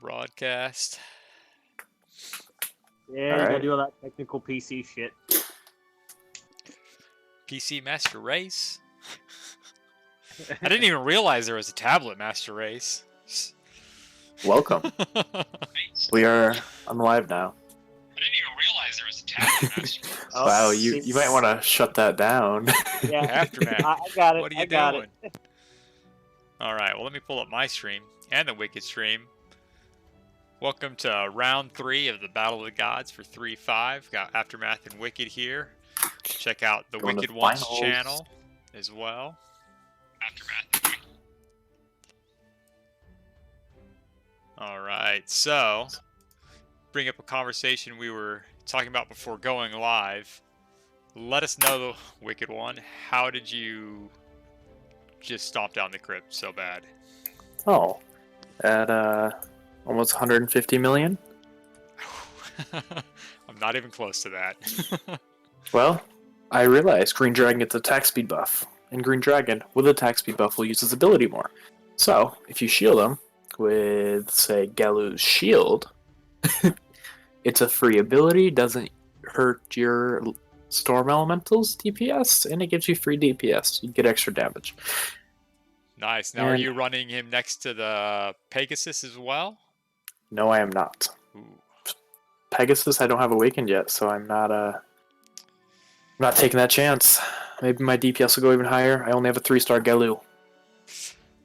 broadcast. Yeah, All you gotta right. do all that technical PC shit. PC Master Race. I didn't even realize there was a tablet Master Race. Welcome. We are on live now. I didn't even realize there was a tablet Master Race. Oh, Wow, you might want to shut that down. Yeah, Aftermath. I got it. What are you I got doing? All right, well, let me pull up my stream and the Wicked stream. Welcome to round 3 of the Battle of the Gods for 3-5. Got Aftermath and Wicked here. Check out the Going to Wicked Ones finals. channel as well. Aftermath. All right, so bring up a conversation we were talking about before going live. Let us know, the Wicked One, how did you just stomp down the crypt so bad? Oh, at almost 150 million. I'm not even close to that. Well, I realized Green Dragon gets a attack speed buff, and Green Dragon with attack speed buff will use his ability more. So if you shield him with, say, Galu's shield, it's a free ability, doesn't hurt your Storm Elemental's DPS, and it gives you free DPS. You get extra damage. Nice. Now, are And- you running him next to the Pegasus as well? No, I am not. Ooh. Pegasus, I don't have awakened yet, so I'm not taking that chance. Maybe my DPS will go even higher. I only have a 3-star Galu.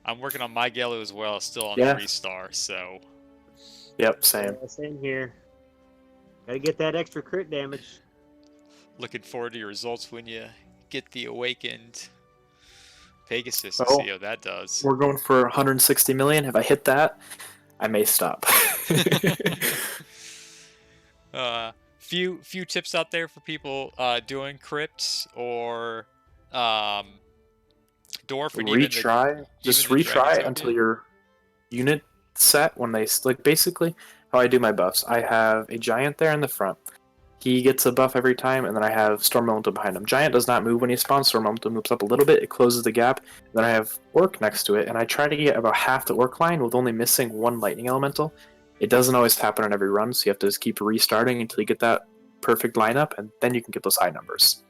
I'm working on my Gelu as well, still on Yeah. 3-star, so Yep, same. Yeah, same here. Gotta get that extra crit damage. looking forward to your results when you get the awakened Pegasus to Oh. see how that does. We're going for 160 million. If I hit that, I may stop. Few tips out there for people doing crypts or dwarf and Retry. Just even the retry Dragon's until Open. your unit set. When they like, basically how I do my buffs. I have a giant there in the front. He gets a buff every time, and then I have Storm Elemental behind him. Giant does not move when he spawns. Storm Elemental moves up a little bit. It closes the gap. Then I have Orc next to it, and I try to get about half the Orc line with only missing one Lightning Elemental. It doesn't always happen on every run, so you have to just keep restarting until you get that perfect lineup, and then you can get those high numbers.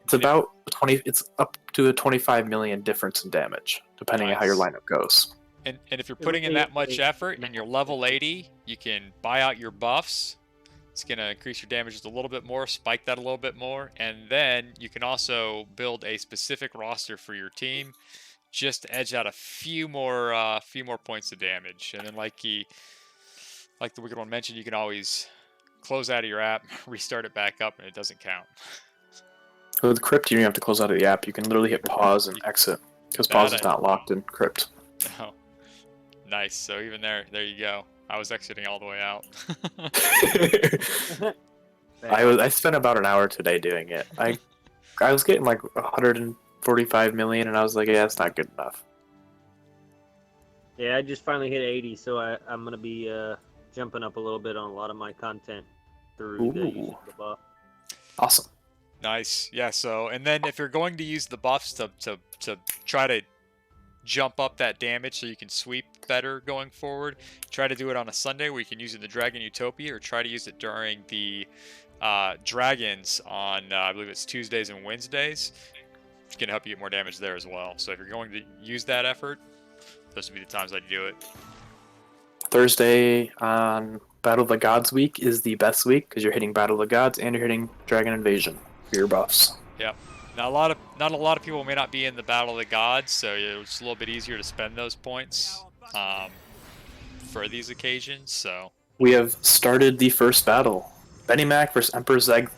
It's about 20. It's up to a 25 million difference in damage, depending on how your Nice. lineup goes. And if you're putting in that much effort and you're level 80, you can buy out your buffs. It's going to increase your damage just a little bit more, spike that a little bit more, and then you can also build a specific roster for your team just to edge out a few more points of damage. And then like the Wicked One mentioned, you can always close out of your app, restart it back up, and it doesn't count. With Crypt, you don't have to close out of the app. You can literally hit pause and exit, because pause is not locked in Crypt. Oh, nice. So even there you go. I was exiting all the way out. I spent about an hour today doing it. I was getting like 145 million, and I was like, yeah, that's not good enough. Yeah, I just finally hit 80, so I'm gonna be jumping up a little bit on a lot of my content through the use of the buff. Awesome. Nice. Yeah, so and then if you're going to use the buffs to try to jump up that damage so you can sweep better going forward, try to do it on a Sunday where you can use it in the Dragon Utopia, or try to use it during the Dragons on I believe it's Tuesdays and Wednesdays. It's going to help you get more damage there as well. So if you're going to use that effort, those would be the times I'd do it. Thursday on Battle of the Gods week is the best week, because you're hitting Battle of the Gods and you're hitting Dragon Invasion for your buffs. Yep. Now not a lot of people may not be in the Battle of the Gods, so it's a little bit easier to spend those points for these occasions. So We have started the first battle. Benimac versus Emperor Zeg.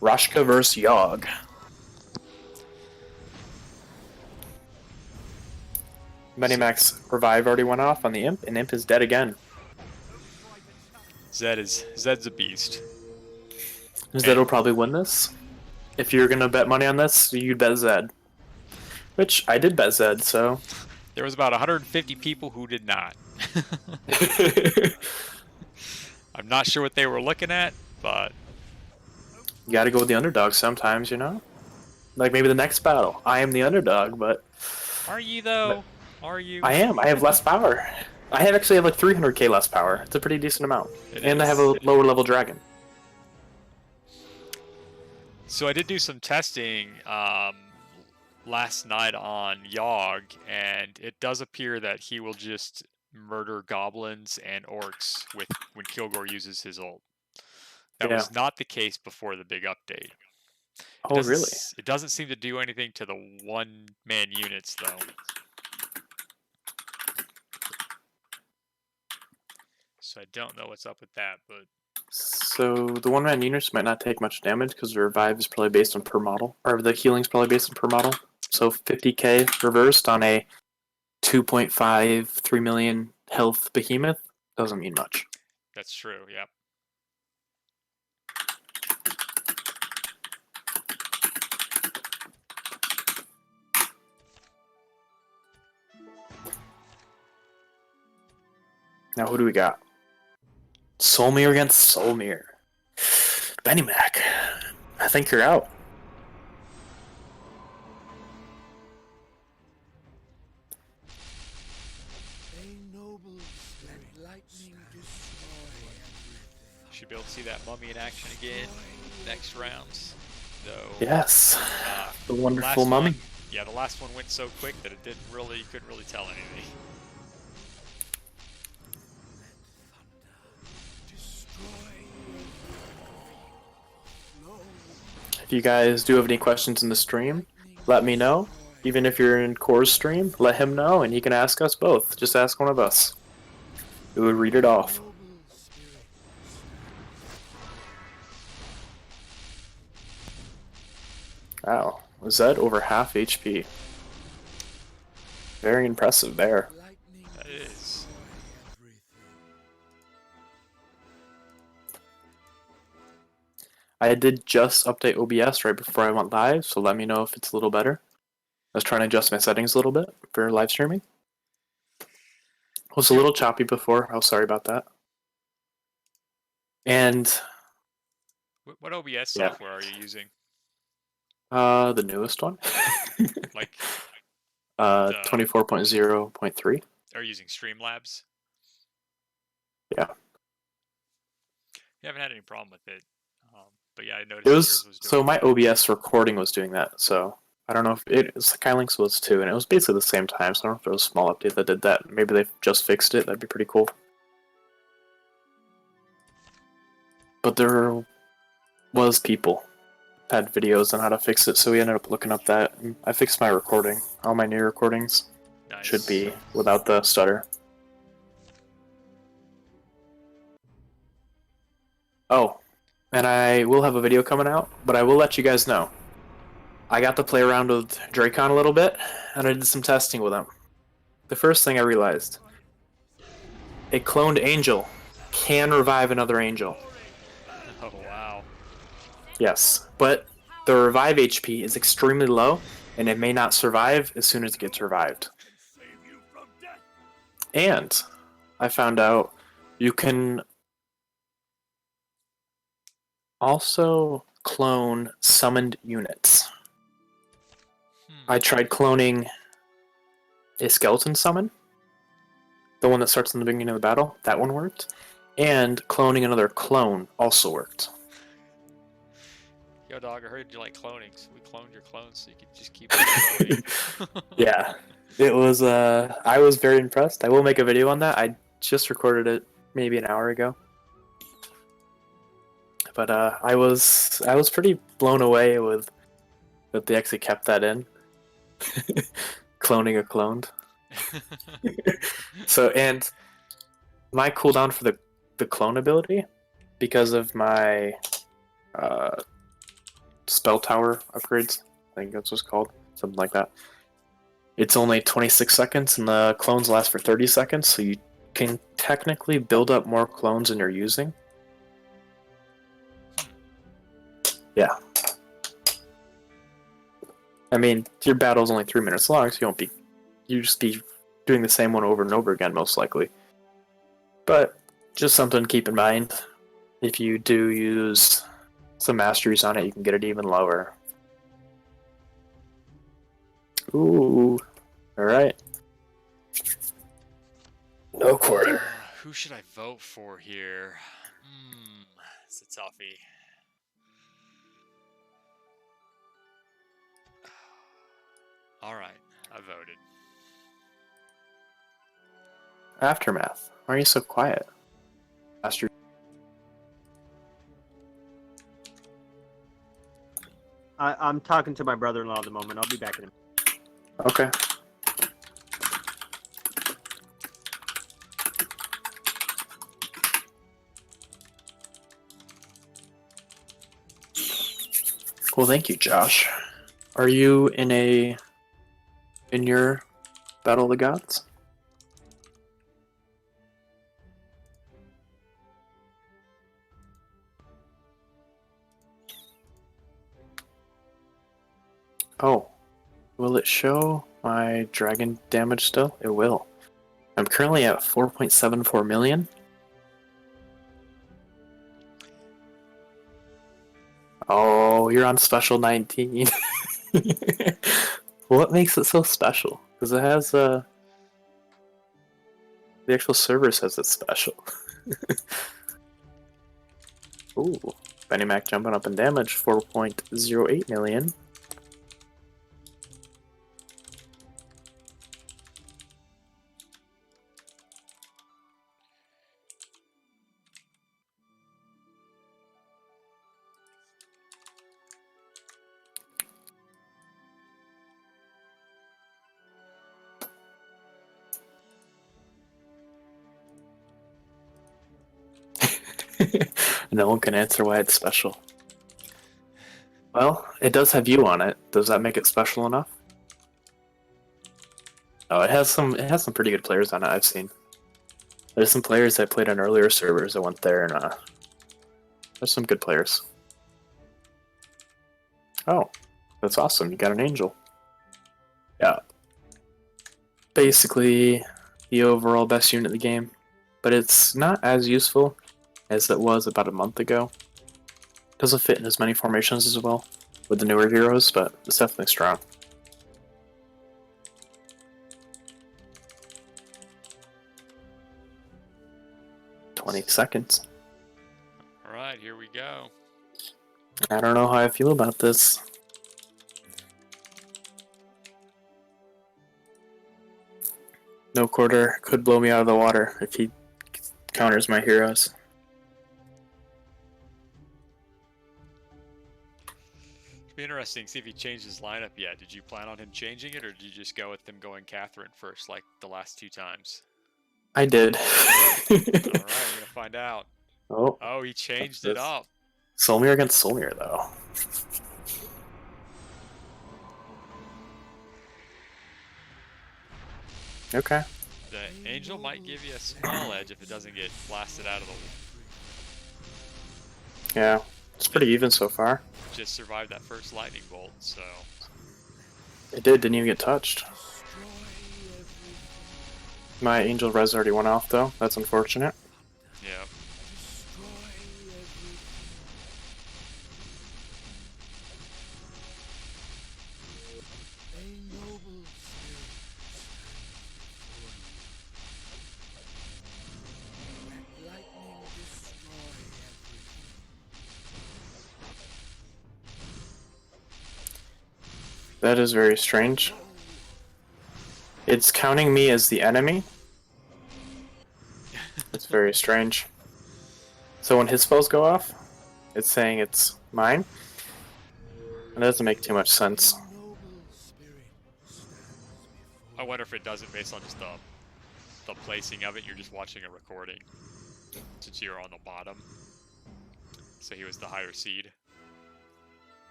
Rashka versus Yogg. Benimac's revive already went off on the Imp, and Imp is dead again. Zed's a beast. Zed will probably win this. If you're gonna bet money on this, you'd bet Zed. Which, I did bet Zed, so... There was about 150 people who did not. I'm not sure what they were looking at, but You gotta go with the underdog sometimes, you know? Like maybe the next battle. I am the underdog, but... are you though? Are you? I am. I have less power. I have actually have like 300k less power. It's a pretty decent amount. And I have a is. lower level dragon. So I did do some testing last night on Yogg, and it does appear that he will just murder goblins and orcs when Kilgore uses his ult. That Yeah. was not the case before the big update. Oh, really? It doesn't seem to do anything to the one-man units, though. So I don't know what's up with that, but So the one-man units might not take much damage because the revive is probably based on per model, or the healing's probably based on per model. So 50k reversed on a 2.53 million health behemoth doesn't mean much. that's true, yep. Now who do we got? Solmir against Solmir. Benny Mac, I think you're out. Should be able to see that mummy in action again next rounds. Though Yes, the last wonderful mummy. one- yeah, the last one went so quick that it you couldn't really tell anything. If you guys do have any questions in the stream, let me know. Even if you're in Core's stream, let him know, and he can ask us both. Just ask one of us. We would read it off. Wow, was that over half HP? Very impressive there. That is. I did just update OBS right before I went live, so let me know if it's a little better. I was trying to adjust my settings a little bit for live streaming. It was a little choppy before. I was sorry about that. And What OBS Yeah. software are you using? the newest one, Like, 24.0.3. are you using Streamlabs? Yeah. You haven't had any problem with it. But yeah, I noticed It yours was was doing so my that. OBS recording was doing that. So I don't know if it was Kylink's was too, and it was basically the same time. So I don't know if there was a small update that did that. Maybe they've just fixed it. That'd be pretty cool. But there was people had videos on how to fix it, so we ended up looking up that. And I fixed my recording. All my new recordings Nice. should be without the stutter. Oh, and I will have a video coming out, but I will let you guys know. I got to play around with Dracon a little bit, and I did some testing with him. The first thing I realized, a cloned angel can revive another angel. Oh wow. Yes, but the revive HP is extremely low, and it may not survive as soon as it gets revived. And I found out you can also clone summoned units. I tried cloning a skeleton summon, the one that starts in the beginning of the battle. That one worked. And cloning another clone also worked. Yo, dog, I heard you like cloning, so we cloned your clones so you could just keep cloning. Yeah, it was. I was very impressed. I will make a video on that. I just recorded it maybe an hour ago. But I was pretty blown away with that they actually kept that in. Cloning a cloned. So, and my cooldown for the clone ability, because of my spell tower upgrades, I think that's what's called, something like that. It's only 26 seconds, and the clones last for 30 seconds, so you can technically build up more clones than you're using. Yeah. I mean, your battle's only 3 minutes long, so you just be doing the same one over and over again, most likely. But just something to keep in mind. If you do use some masteries on it, you can get it even lower. Ooh. Alright. No quarter. Who should I vote for here? It's a toughie. All right, I voted. Aftermath. Why are you so quiet? Astro. I'm talking to my brother-in-law at the moment. I'll be back in a minute. Okay. Well, thank you, Josh. Are you in your Battle of the Gods? Oh, will it show my dragon damage still? It will. I'm currently at 4.74 million. Oh, you're on special 19. What makes it so special? Because it has the actual server says it's special. Ooh, Benny Mac jumping up in damage, 4.08 million. No one can answer why it's special. Well, it does have you on it. Does that make it special enough? Oh, it has some pretty good players on it. I've seen. There's some players that played on earlier servers that went there, and there's some good players. Oh, that's awesome! You got an angel. Yeah. Basically, the overall best unit in the game, but it's not as useful as it was about a month ago. Doesn't fit in as many formations as well with the newer heroes, but it's definitely strong. $20. All right, here we go. I don't know how I feel about this. No quarter could blow me out of the water if he counters my heroes. It'd be interesting to see if he changed his lineup yet. Did you plan on him changing it, or did you just go with him going Catherine first, like the last 2 times? I did. Alright, we're gonna find out. Oh, Oh, he changed it up. Solmir against Solmir, though. Okay. The angel might give you a small edge if it doesn't get blasted out of the... Yeah, it's pretty even so far. Just survived that first lightning bolt, so... It didn't even get touched. My angel res already went off, though. That's unfortunate. Yeah. That is very strange. It's counting me as the enemy. It's very strange. So when his spells go off, it's saying it's mine. It doesn't make too much sense. I wonder if it does it based on just the placing of it. You're just watching a recording, since you're on the bottom. So he was the higher seed.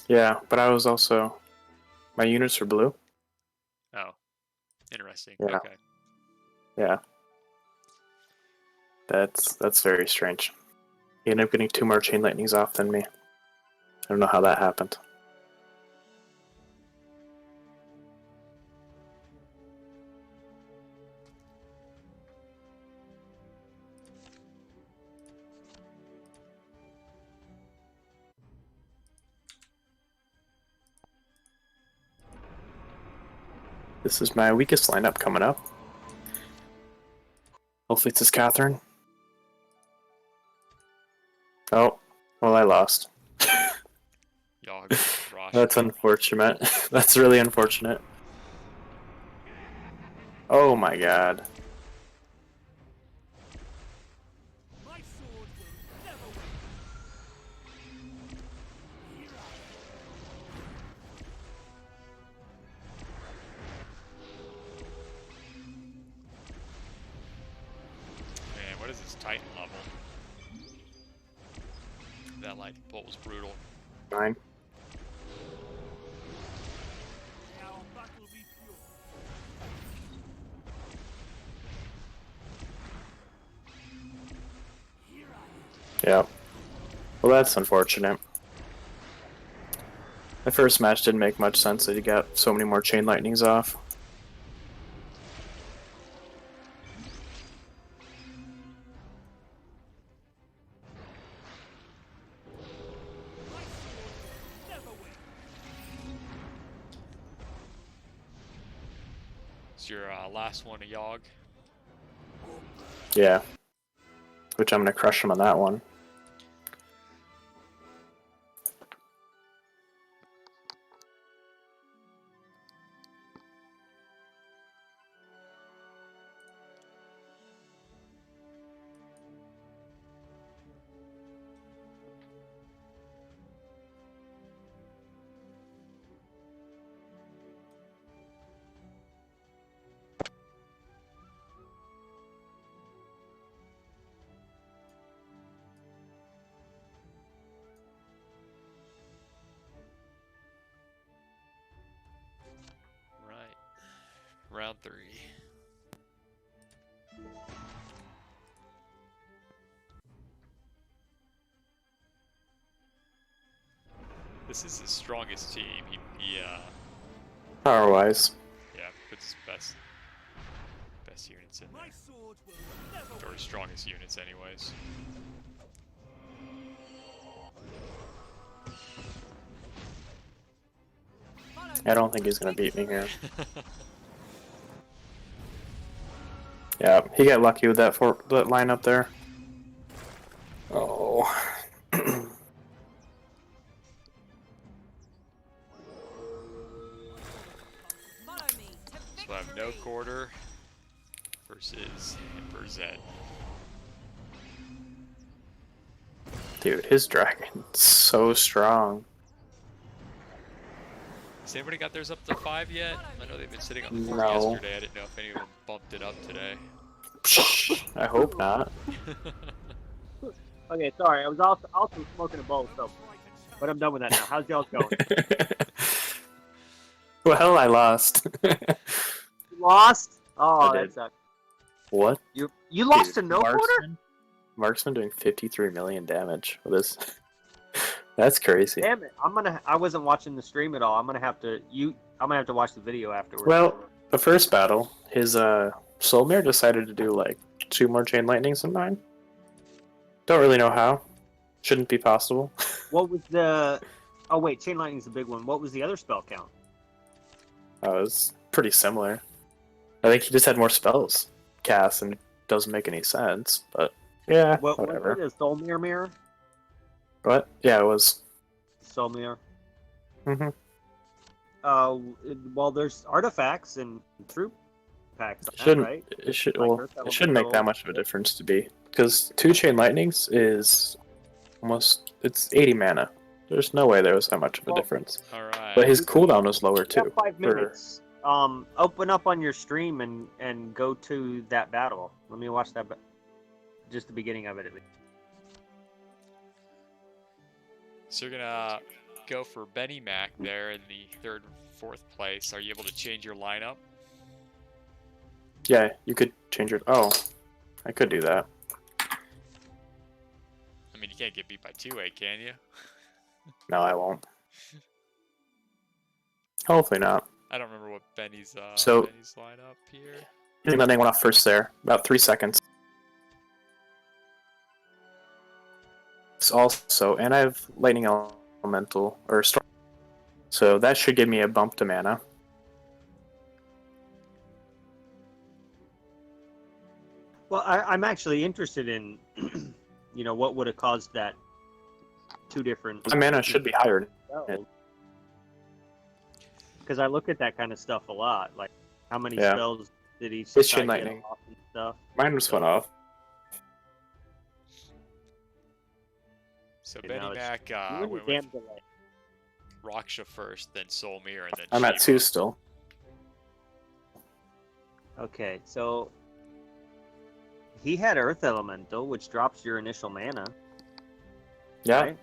Yeah, but I was also... My units are blue. Oh, interesting. Yeah. Okay. Yeah. That's very strange. He ended up getting 2 more chain lightnings off than me. I don't know how that happened. This is my weakest lineup coming up. Hopefully it's his Catherine. Oh, well, I lost. Y'all crushed. That's unfortunate. That's really unfortunate. Oh my god. Man, what is this Titan level? That like bolt was brutal. 9. Yeah. Well, that's unfortunate. The first match didn't make much sense that you got so many more chain lightnings off. It's your last one, a Yogg. Yeah. Which I'm gonna crush him on that one. Right. Round 3. This is his strongest team. He Power wise. yeah, puts his best units in there. Or his strongest units anyways. I don't think he's gonna beat me here. Yeah, he got lucky with that line up there. Oh. So I have no quarter versus Emperor Zed. Dude, his dragon's so strong. Has anybody got theirs up to 5 yet? I know they've been sitting on 4 No. yesterday. I didn't know if anyone bumped it up today. I hope not. Okay, sorry. I was also smoking a bowl, so. But I'm done with that now. How's y'all's going? Well, I lost. You lost? Oh, I that did. sucks. What? You lost Dude, to no quarter? Marksman doing 53 million damage with this. That's crazy. Damn it! I wasn't watching the stream at all. I'm gonna have to watch the video afterwards. Well, the first battle, his Soulmare decided to do like 2 more chain lightnings than mine. Don't really know how. Shouldn't be possible. What was the? Oh wait, chain lightning's the big one. What was the other spell count? It was pretty similar. I think he just had more spells cast and it doesn't make any sense, but yeah, What whatever. was it? Soul mirror? What? Yeah, it was. Soul mirror. hmm Well, there's artifacts and troop packs, on that, Shouldn't right? it should Like well Earth it shouldn't make that Elemental. much of a difference to be because 2 chain lightnings is almost it's 80 mana. There's no way there was that much of a Well, difference. Alright. But his cooldown was lower You too. have 5 for- minutes. Open up on your stream and go to that battle. Let me watch that. Just the beginning of it, at least. So you're gonna go for Benny Mac there in the 3rd, 4th place. Are you able to change your lineup? Yeah, you could change it. Oh, I could do that. I mean, you can't get beat by 2-8, can you? No, I won't. Hopefully not. I don't remember what Benny's So- Benny's lineup here. And then they went off first there, about 3 seconds. It's also, and I have Lightning Elemental, or Storm. So that should give me a bump to mana. Well, I'm actually interested in, what would have caused that two different. My mana should be higher. Because I look at that kind of stuff a lot, like how many Yeah. spells did each It's side Chain get Lightning. off and stuff. Mine just went off. So You Benny know, it's- Mac You win the went damn with delay. Raksha first, then Solmir, and then I'm at Shiva. 2 still. Okay, so he had Earth Elemental, which drops your initial mana. Yeah, Right?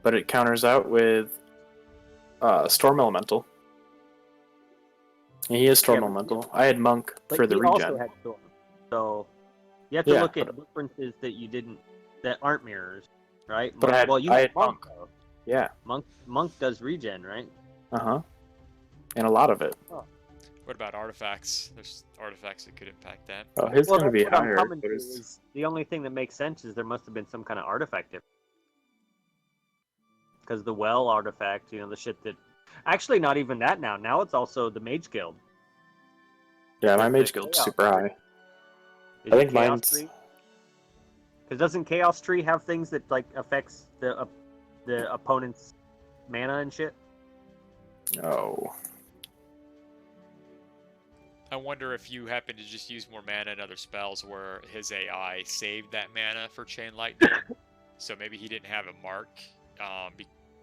but it counters out with Storm Elemental. And he is Storm Yeah, but- Elemental. I had Monk But for the he regen. also had Storm. So you have to Yeah, look at but- differences that aren't mirrors, right? But I had- you I had had Monk. Monk. Though. Yeah, Monk does regen, right? uh-huh. And a lot of it. What about artifacts? There's artifacts that could impact that. Oh, his Well, going to that's be what I'm higher. coming But to, it's... is the only thing that makes sense is there must have been some kind of artifact difference. Because the well artifact, the shit that... Actually, not even that now. Now it's also the Mage Guild. Yeah, my Is Mage the Guild's Chaos super high. Is I it think Chaos mine's... Tree? Because doesn't Chaos Tree have things that like affects the opponent's mana and shit? Oh. I wonder if you happen to just use more mana and other spells where his AI saved that mana for Chain Lightning. So maybe he didn't have a mark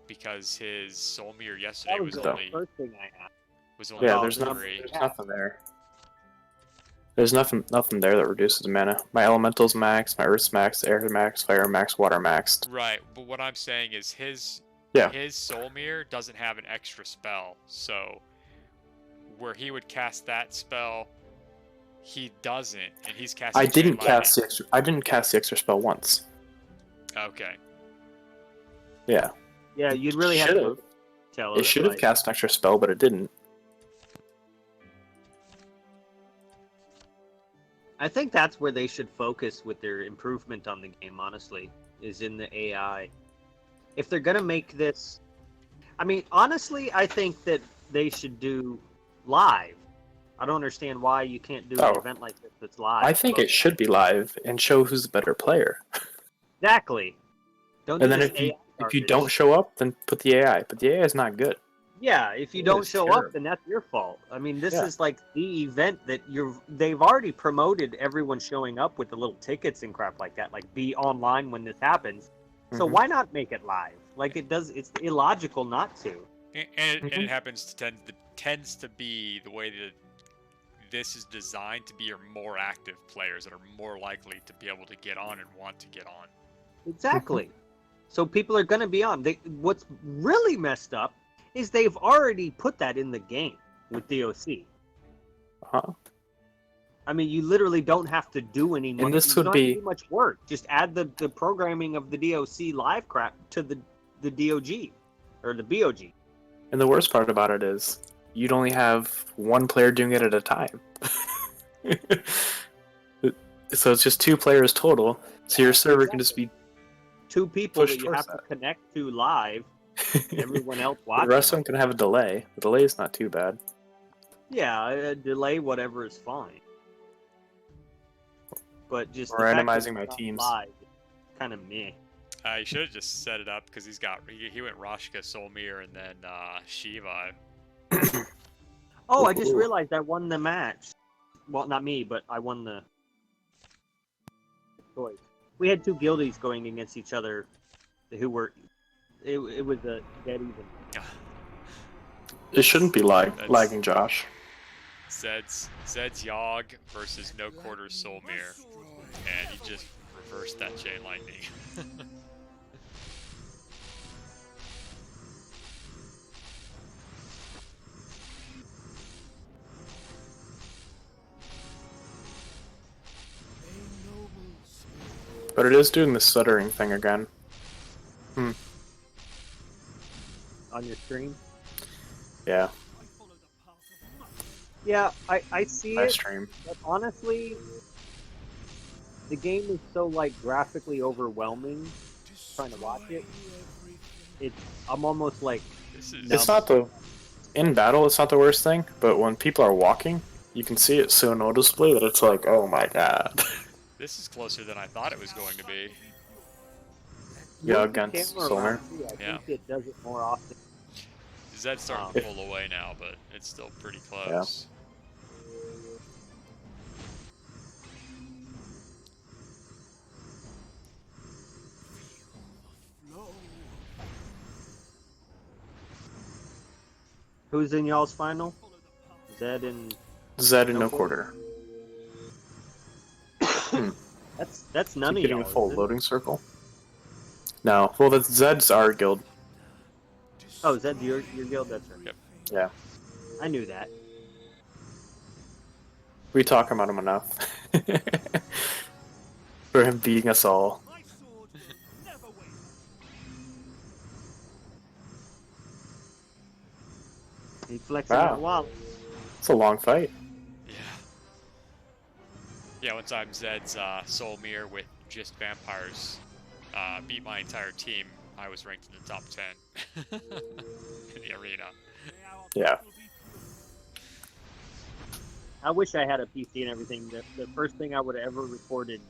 because his Solmir yesterday That was was the only first thing I asked. only Yeah, Oh, there's, no, three. there's nothing there. There's nothing there that reduces mana. My Elemental's max, my Earth's max, Air max, Fire max, Water maxed. Right, but what I'm saying is his Yeah. Solmir doesn't have an extra spell, so where he would cast that spell, he doesn't, and he's casting. I Chain didn't cast Lightning. the extra. I didn't cast the extra spell once. Okay. Yeah. Yeah, you'd really have Should've. to tell It should have cast an extra spell, but it didn't. I think that's where they should focus with their improvement on the game, honestly, is in the AI. If they're going to make this... I mean, honestly, I think that they should do live. I don't understand why you can't do an Oh. event like this that's live. I think but- it should be live and show who's the better player. Exactly. Don't And do then this if you AI if you garbage. don't show up, then put the AI. But the AI is not good. Yeah, if you It don't is show terrible. up, then that's your fault. I mean, this Yeah. is like the event that they've already promoted everyone showing up with the little tickets and crap like that. Like, be online when this happens. So Mhm. why not make it live? Like, it's illogical not to. And Mhm. it happens to tends to be the way that this is designed to be your more active players that are more likely to be able to get on and want to get on. Exactly. So people are going to be on. What's really messed up is they've already put that in the game with DOC. Huh? I mean, you literally don't have to do any much. this you would don't have to be- do much work. Just add the programming of the DOC live crap to the DOG or the BOG. And the worst part about it is you'd only have one player doing it at a time. So it's just 2 players total. So your server can just be 2 people Push that you towards have to connect to live. Everyone else the watching. rest of them can have a delay. The delay is not too bad. Yeah, a delay, whatever is fine. But just Or the fact that randomizing it's my not teams. live, kind of meh. You should have just set it up because he went Rashka, Solmir, and then Shiva. Oh, I just Ooh. realized I won the match. Well, not me, but I won the choice. We had 2 guildies going against each other who were... It was a dead even. It shouldn't be That's- lagging, Josh. Zed's Yogg versus No Quarters Solmir, and he just reversed that Chain Lightning. But it is doing the stuttering thing again. On your stream. Yeah, Yeah, I see I it, stream. but honestly, the game is so, like, graphically overwhelming trying to watch it. I'm almost like... This is It's not in battle, it's not the worst thing, but when people are walking, You can see it so noticeably that it's like, oh my god. This is closer than I thought it was going to be. Yeah, Move the against camera Solar. around, too. I Yeah. think it does it more often. Zed's starting to pull away now, but it's still pretty close. Who's in y'all's final? Zed and Zed in No no quarter. that's none Keep of getting y'all. a full is it? loading circle. No, well, that's Zed's our guild. Oh, Zed's your guild. That's right. Yep. Yeah, I knew that. we talk about him enough for him beating us all. He flexing Wow. that wallet. It's a long fight. Yeah. Yeah, one time Zed's Soulmere with just vampires beat my entire team. I was ranked in the top 10 in the arena. Yeah. I wish I had a PC and everything. The first thing I would have ever recorded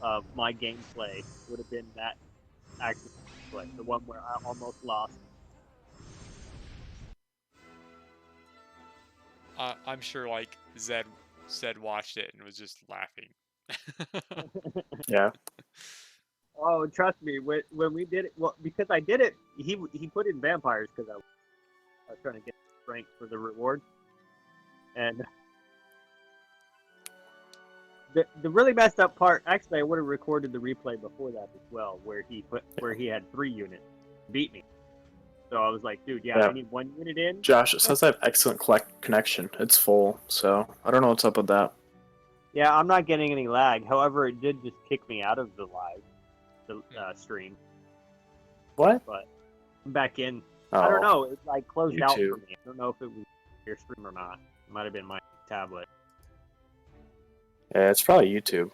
of my gameplay would have been that actual play, the one where I almost lost. I'm sure like Zed watched it and was just laughing. Yeah. Oh, trust me, when we did it, well, because I did it, he put in vampires because I was trying to get rank for the reward, and the really messed up part. Actually, I would have recorded the replay before that as well, where he had 3 units, beat me. So I was like, dude, yeah. I need 1 unit in. Josh, it says I have excellent connection. It's full, so I don't know what's up with that. Yeah, I'm not getting any lag. However, it did just kick me out of the stream. What? But I'm back in. Oh, I don't know. It like closed out YouTube. for me. I don't know if it was your stream or not. It might have been my tablet Yeah, it's probably YouTube.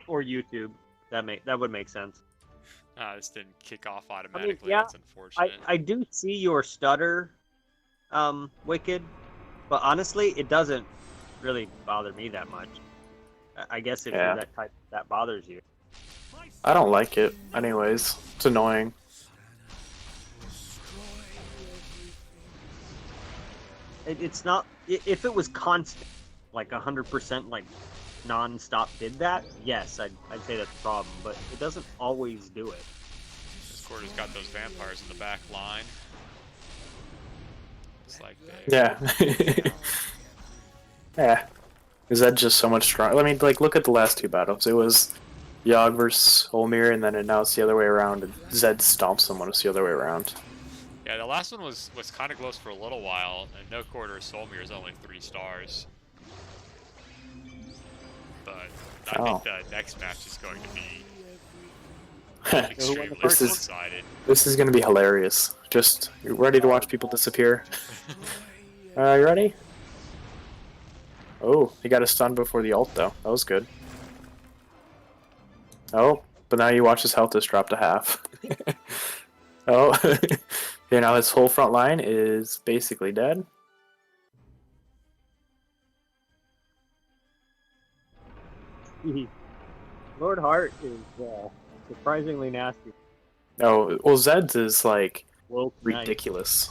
or YouTube. That would make sense. This didn't kick off automatically. yeah, That's unfortunate. I do see your stutter, Wicked, but honestly, it doesn't really bother me that much. I guess if Yeah. you're that type, that bothers you. I don't like it. Anyways, it's annoying. It's not. If it was constant, like 100%, like non-stop did that, yes, I'd say that's a problem. But it doesn't always do it. Discord has got those vampires in the back line. It's like they... Yeah. Yeah. Is that just so much stronger? I mean, like, look at the last 2 battles. It was Yogg versus Olmir, and then now it's the other way around, and Zed stomps someone. It's the other way around. Yeah, the last one was kind of close for a little while, and No Quarter Soulmere is only 3 stars. But I think the next match is going to be extremely This is- one-sided. This is gonna be hilarious. Just, you ready to watch people disappear? You ready? Oh, he got a stun before the ult, though. That was good. Oh, but now you watch his health just drop to half. Oh, okay, now his whole front line is basically dead. Lord Hart is surprisingly nasty. Oh, well, Zed's is, like, Well, ridiculous.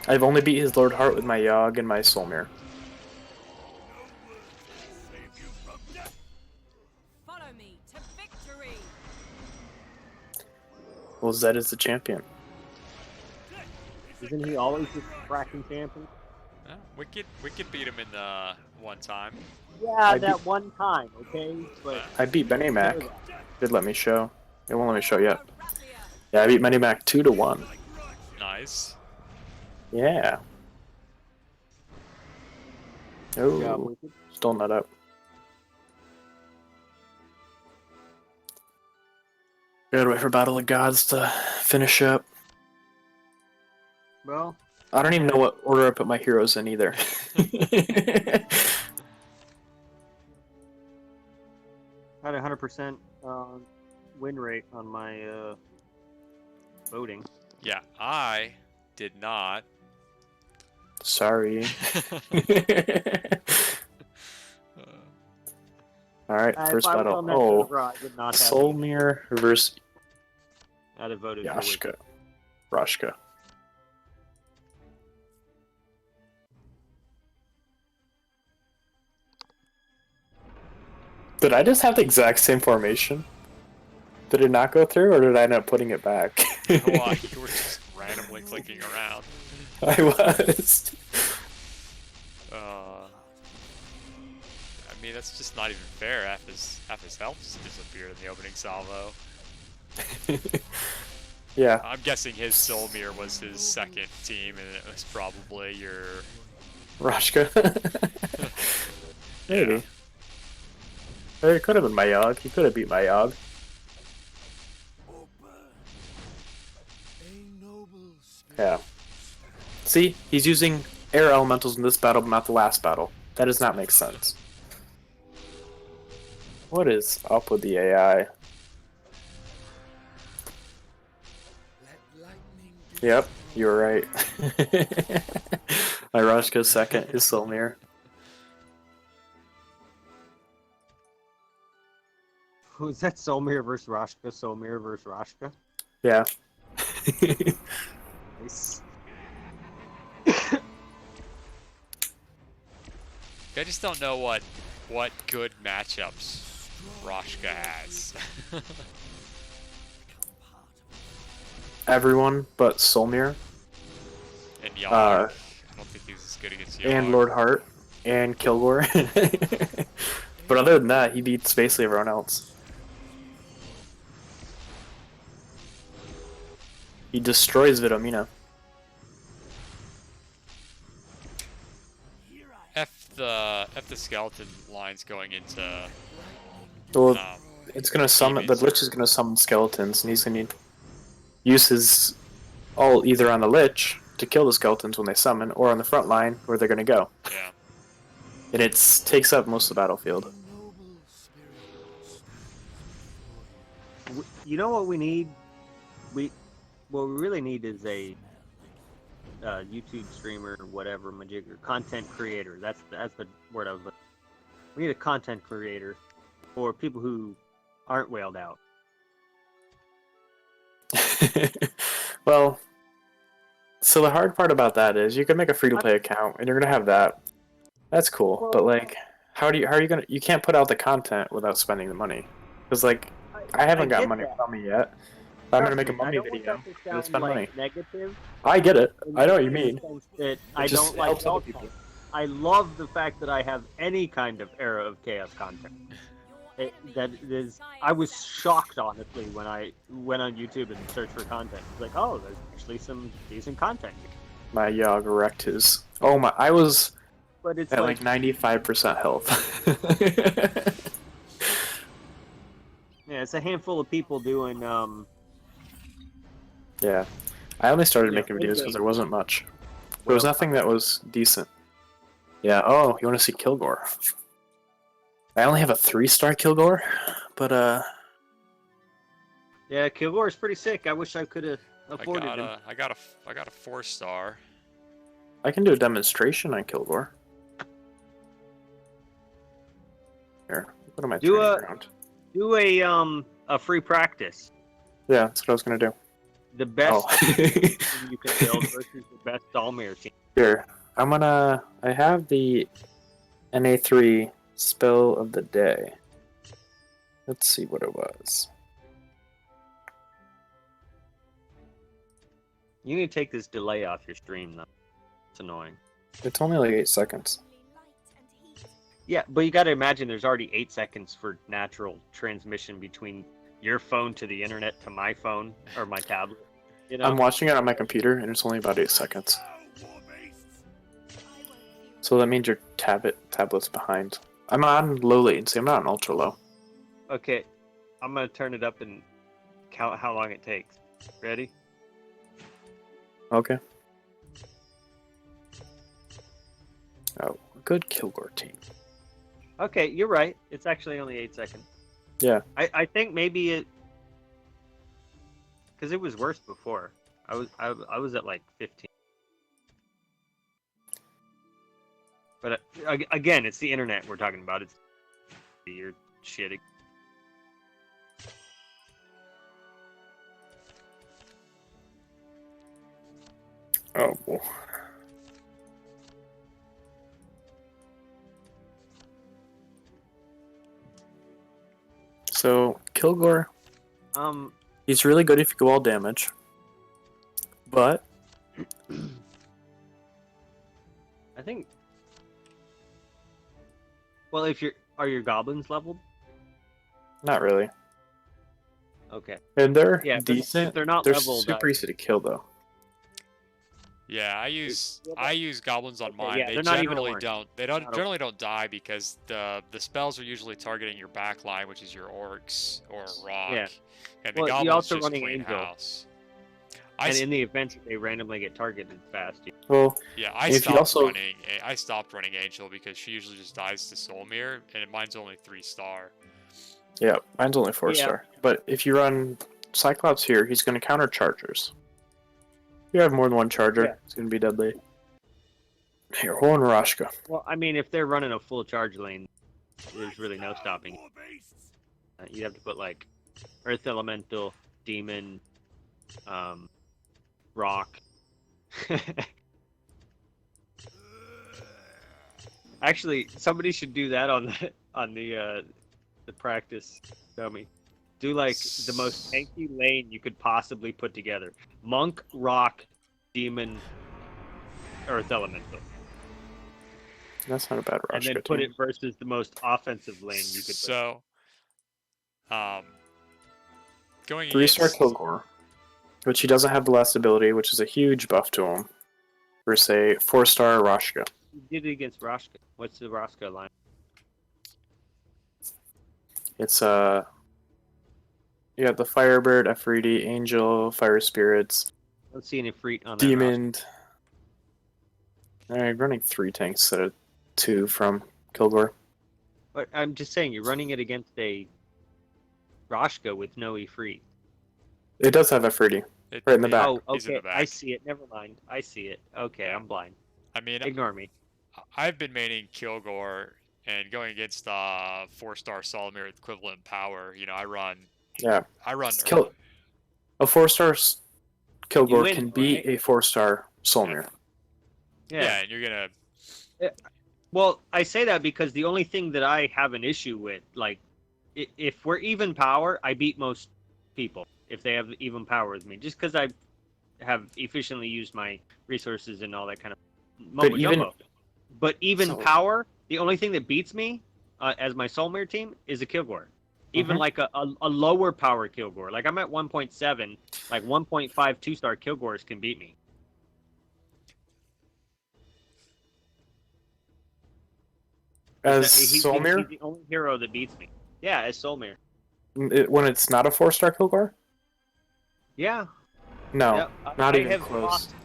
I've only beat his Lord Heart with my Yogg and my Soulmere. Follow me to victory. Well, Zed is the champion. Isn't he always just cracking champion? Yeah, Wicked beat him in the one time. Yeah, that one time, okay? But I beat Benny Mac. Did let me show. It won't let me show yet. Yeah, I beat Benny Mac 2-1. Nice. Yeah. Good job, Oh, Wicked. still not up. Gotta wait for Battle of Gods to finish up. Well, I don't even know what order I put my heroes in either. I had 100% win rate on my voting. Yeah, I did not. Sorry. Alright, first if I was battle. on that Oh, server, I would not have. Solmir versus I'd have voted for Wizard. Yashka. Roshka. Did I just have the exact same formation? Did it not go through, or did I end up putting it back? Why? You were just randomly clicking around. I was. I mean, that's just not even fair. Half his health just disappeared in the opening salvo. Yeah. I'm guessing his Solmir was his second team, and it was probably your... Roshka. Maybe. Or it could have been my Yogg. He could have beat my Yogg. Yeah. See? He's using air elementals in this battle, but not the last battle. That does not make sense. What is up with the AI? Yep, you were right. My Roshka's second is Solmir. Who's that? Solmir versus Roshka. Solmir versus Roshka. Yeah. Nice. I just don't know what good matchups Roshka has. Everyone but Solmir. And Yogg, I don't think he's as good against Yogg. And Lord Hart. And Kilgore. But other than that, he beats basically everyone else. He destroys Vidomina. F the skeleton lines going into Well, it's gonna summon. The demons Lich is gonna summon skeletons, and he's gonna use his ult either on the Lich to kill the skeletons when they summon, or on the front line where they're gonna go. yeah. And it takes up most of the battlefield. You know what we need? What we really need is a YouTube streamer, or whatever, majigger, content creator. That's the word I was looking for. We need a content creator for people who aren't whaled out. Well, so the hard part about that is you can make a free-to-play account, and you're gonna have that. That's cool, but like, how are you gonna? You can't put out the content without spending the money, because like, I haven't got get money that. from me yet. If I'm gonna make a Trust me, money I don't want video. that to I'm gonna sound, spend money. like, negative. I get it. I know what you in the mean. sense that I just don't like helps other dog people. content. I love the fact that I have any kind of Era of Chaos content. I was shocked, honestly, when I went on YouTube and searched for content. It's like, oh, there's actually some decent content. My Yogg wrecked his. Oh my! I was But it's at like, like 95% health. yeah, it's a handful of people doing. Yeah, I only started Yeah, making videos because okay. there wasn't much. There was nothing that was decent. Yeah. Oh, you want to see Kilgore? I only have a 3-star Kilgore, but Yeah, Kilgore is pretty sick. I wish I could have afforded him. I got a 4-star. I can do a demonstration on Kilgore. Here, what am I Do turning a- around? Do a free practice. Yeah, that's what I was gonna do. The best Oh. team you can build versus the best Dalmir team. Here, I have the NA3 spell of the day. Let's see what it was. You need to take this delay off your stream, though. It's annoying. It's only like 8 seconds. Yeah, but you got to imagine there's already 8 seconds for natural transmission between your phone to the internet to my phone or my tablet. You know? I'm watching it on my computer, and it's only about 8 seconds. So that means your tablet's behind. I'm on low latency. I'm not on ultra low. Okay, I'm gonna turn it up and count how long it takes. Ready? Okay. Oh, good Kilgore team. Okay, you're right. It's actually only 8 seconds. Yeah. I think maybe it, because it was worse before. I was at like 15. But again, it's the internet we're talking about. It's your shit. Oh, well. So Kilgore, he's really good if you go all damage, but I think. Well, are your goblins leveled? not really. Okay. And they're Yeah, if decent. they're not They're leveled, super easy to kill though. Yeah, I use goblins on Okay, mine. yeah, They they're not even generally orange. don't. They Not don't a- generally don't die because the spells are usually targeting your back line, which is your orcs or rock. Yeah. And Well, the you're goblins also just running clean Angel. house. And in the event that they randomly get targeted fast, Well, I if you also- stopped running Angel because she usually just dies to Soulmere, and mine's only 3-star. yeah, mine's only 4-star. But if you run Cyclops here, he's going to counter chargers. If you have more than one charger, Yeah. it's going to be deadly. Here, Horn Rashka. well, I mean, if they're running a full charge lane, there's really no stopping. You have to put like Earth Elemental, Demon, Rock. Actually, somebody should do that on the practice dummy. Do like the most tanky lane you could possibly put together: Monk, Rock, Demon, Earth Elemental, That's not a bad and Rashka then put team. it versus the most offensive lane you could. Put. So, going 3-star against Kilgore, which he doesn't have the last ability, which is a huge buff to him. Versus a 4-star Rashka. You did it against Rashka. What's the Rashka line? It's you have the Firebird, Afridi, Angel, Fire Spirits, I don't see any Freet on that. Demon. Alright, running 3 tanks instead of 2 from Kilgore. But I'm just saying, you're running it against a Rashka with no Ifrit. It does have Afridi. Right in the back. Oh, He's in okay. the back. I see it. Never mind. I see it. Okay, I'm blind. I mean, Ignore me. I've been maining Kilgore and going against 4-star Solomir equivalent power. I run. Yeah. Earth- A 4-star Kilgore win, can beat right? a 4-star Solmir. Yeah, and you're gonna. Well, I say that because the only thing that I have an issue with, like, if we're even power, I beat most people if they have even power with me, just because I have efficiently used my resources and all that kind of mumbo jumbo. But even So- power, the only thing that beats me as my Soulmare team is a Kilgore. Even Mhm. like a lower power Kilgore. Like I'm at 1.7, like 1.5 2-star Kilgores can beat me. As He's Solmir, the only hero that beats me. Yeah, as Soulmare. when it's not a 4-star Kilgore? Yeah. No, yeah, not I even have close. lost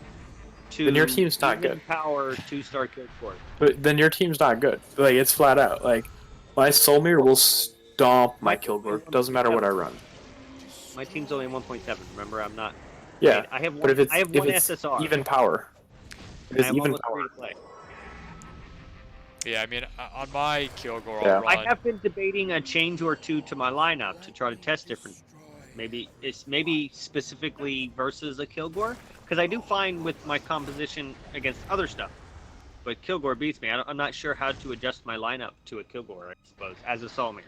to Then your team's not even good. Power 2-star Kilgore. But then your team's not good. Like, it's flat out. Like, my Solmir will stomp my Kilgore. Doesn't matter what I run. My team's only 1.7. Remember, I'm not. Yeah, I have one. but if it's, I have if one it's SSR. even power. If and it's I'm even almost power. free to play. Yeah, I mean, on my Kilgore, Yeah. I'll run. I have been debating a change or two to my lineup to try to test different. Maybe specifically versus a Kilgore, because I do find with my composition against other stuff, but Kilgore beats me. I'm not sure how to adjust my lineup to a Kilgore. I suppose as a Solmir.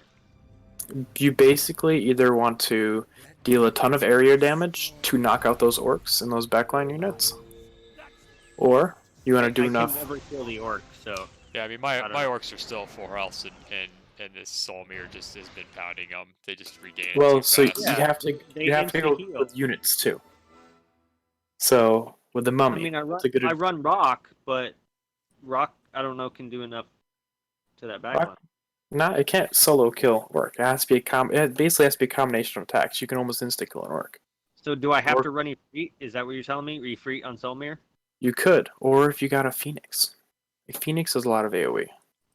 You basically either want to deal a ton of area damage to knock out those orcs and those backline units, or you want to do I enough. can never kill the orc, so Yeah, I mean, I my don't know. orcs are still 4 health, and this Solmir just has been pounding them. They just regain it Well, too so fast. you Yeah, have to they you have to go insta-heal. with units too. So with the I mummy, mean, I it's a good run Rock, but Rock I don't know can do enough to that backline. Rock- it can't solo kill orc. It has to be it basically has to be a combination of attacks. You can almost insta kill an orc. So do I have Or- to run Ifrit? Is that what you're telling me? Ifrit on Solmir? You could, or if you got a Phoenix. A Phoenix does a lot of AoE.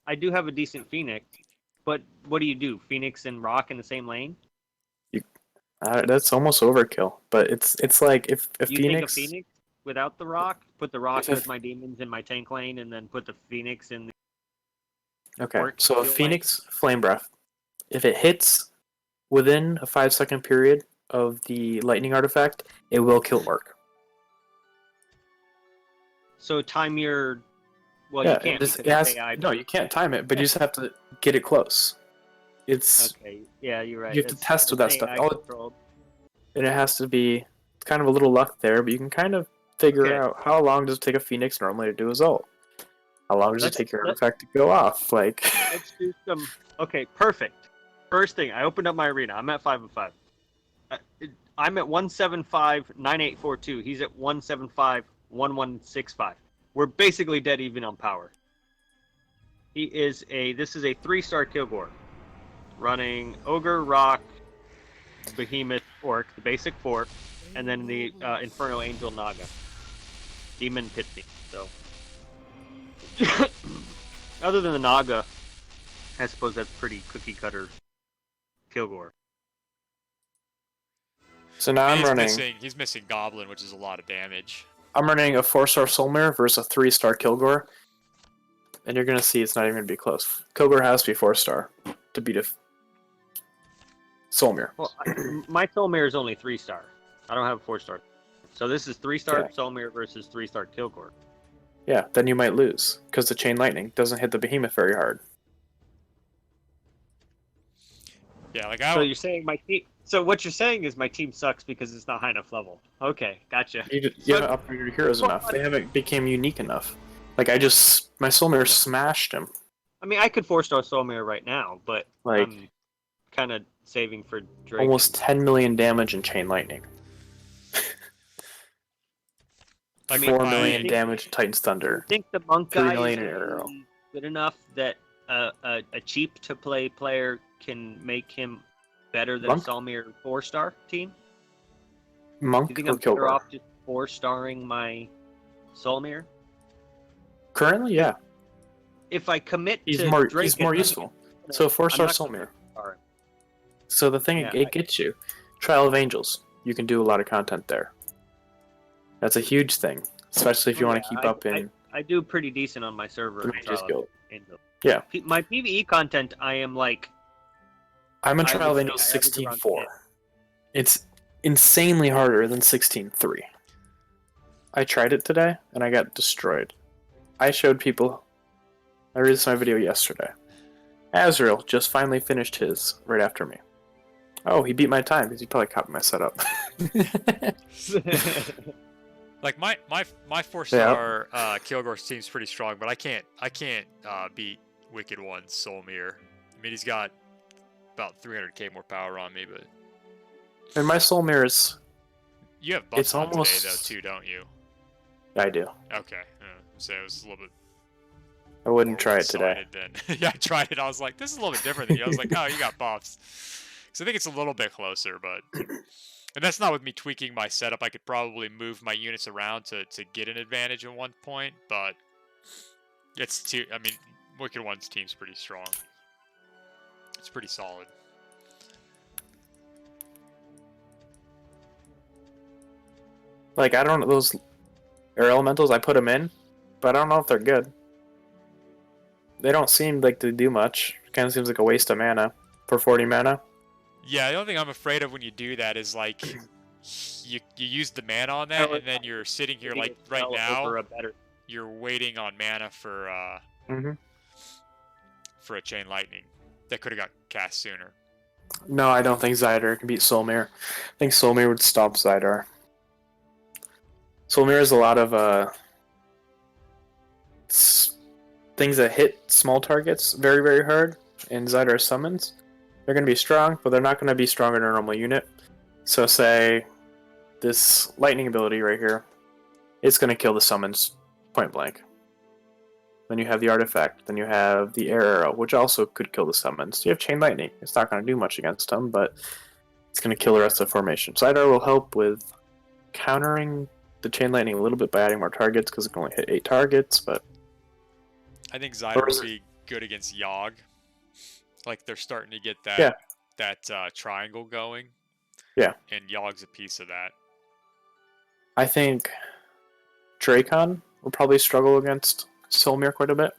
I do have a decent Phoenix, but what do? Phoenix and Rock in the same lane? That's almost overkill. But it's like if a You Phoenix. think a Phoenix without the Rock? Put the Rock If a- with my demons in my tank lane, and then put the Phoenix in Okay, Work so a feel Phoenix Flame Breath, if it hits within a 5-second period of the lightning artifact, it will kill Orc. So time your. Well, Yeah, you can't because it has, it's AI. no, you can't time it, but you just have to get it close. It's Okay, yeah, you're right. you have to test with that stuff. AI Oh, controlled. and it has to be kind of a little luck there, but you can kind of figure Okay. out how long does it take a Phoenix normally to do his ult. How long does it Let's take your let, artifact to go off? Like, let's do some. Okay, perfect. First thing, I opened up my arena. I'm at 5-5. I'm at 175-9842. He's at 175-1165. We're basically dead even on power. This is a 3-star Kilgore. Running Ogre, Rock, Behemoth, Orc, the basic 4, and then the Inferno Angel Naga. Demon Pit Fiend. So other than the Naga, I suppose that's pretty cookie cutter Kilgore. so now He's missing Goblin, which is a lot of damage. I'm running a 4-star Soulmare versus a 3-star Kilgore, and you're gonna see it's not even gonna be close. Kilgore has to be 4-star to beat a Soulmare. Well, my Soulmare is only 3-star. I don't have a 4-star. So this is 3-star Okay. Soulmare versus 3-star Kilgore. Yeah, then you might lose because the Chain Lightning doesn't hit the Behemoth very hard. Yeah, like So you're saying my team. So what you're saying is my team sucks because it's not high enough level. Okay, gotcha. You So- haven't upgraded your heroes enough. They haven't became unique enough. Like my Soulmare smashed him. I mean, I could 4-star Soulmare right now, but Like I'm kind of saving for Drake. almost 10 million damage in Chain Lightning. I mean, 4 I million think- damage in Titan's Thunder. I think the monk 3 guy million is in arrow. good enough that a cheap to play player can make him better than Monk? a Soulmare 4-star team. Do Monk you think or I'm better Kilgore? off just 4-starring my Soulmare? Currently, yeah. If I commit He's to more Drake, he's more useful. So a 4-star I'm not Soulmare. Sorry. So the thing Yeah, it gets you, Trial of Angels. You can do a lot of content there. That's a huge thing, especially if you want to keep up in I do pretty decent on my server. the in Mages Trial of Guild. Angels. Yeah. My PvE content, I am like, I'm in I Trial of would Angels say I average around 16.4. It's insanely harder than 16.3. I tried it today and I got destroyed. I showed people. I released my video yesterday. Azrael just finally finished his right after me. Oh, he beat my time because he probably copied my setup. like my 4-star Kilgore seems pretty strong, but I can't beat Wicked One's Soulmere. I mean, he's got about 300k more power on me, but And my Soulmare is. you have buffs It's on almost- today though too, don't you? I do. Okay, so it was a little bit. I wouldn't more try it today. one-sided Then. Yeah, I tried it. I was like, this is a little bit different than you. I was like, oh, you got buffs. So I think it's a little bit closer, but and that's not with me tweaking my setup. I could probably move my units around to get an advantage at one point, but it's too. I mean, Wicked One's team's pretty strong. It's pretty solid. Like, I don't know, those air elementals, I put them in, but I don't know if they're good. They don't seem like they do much. Kind of seems like a waste of mana for 40 mana. Yeah, the only thing I'm afraid of when you do that is like you use the mana on that, and then you're sitting here like right now. You're waiting on mana for a Chain Lightning that could have got cast sooner. No, I don't think Zydar can beat Soulmare. I think Soulmare would stop Zydar. Soulmare has a lot of things that hit small targets very, very hard, and Zydar summons. They're going to be strong, but they're not going to be stronger than a normal unit. So say this lightning ability right here, it's going to kill the summons point blank. Then you have the artifact, then you have the air arrow, which also could kill the summons. You have chain lightning. It's not going to do much against them, but it's going to kill the rest of the formation. Zydar will help with countering the chain lightning a little bit by adding more targets, because it can only hit 8 targets, but I think Zydar would be good against Yogg. Like they're starting to get that triangle going. Yeah. And Yogg's a piece of that. I think Dracon will probably struggle against Soulmere quite a bit.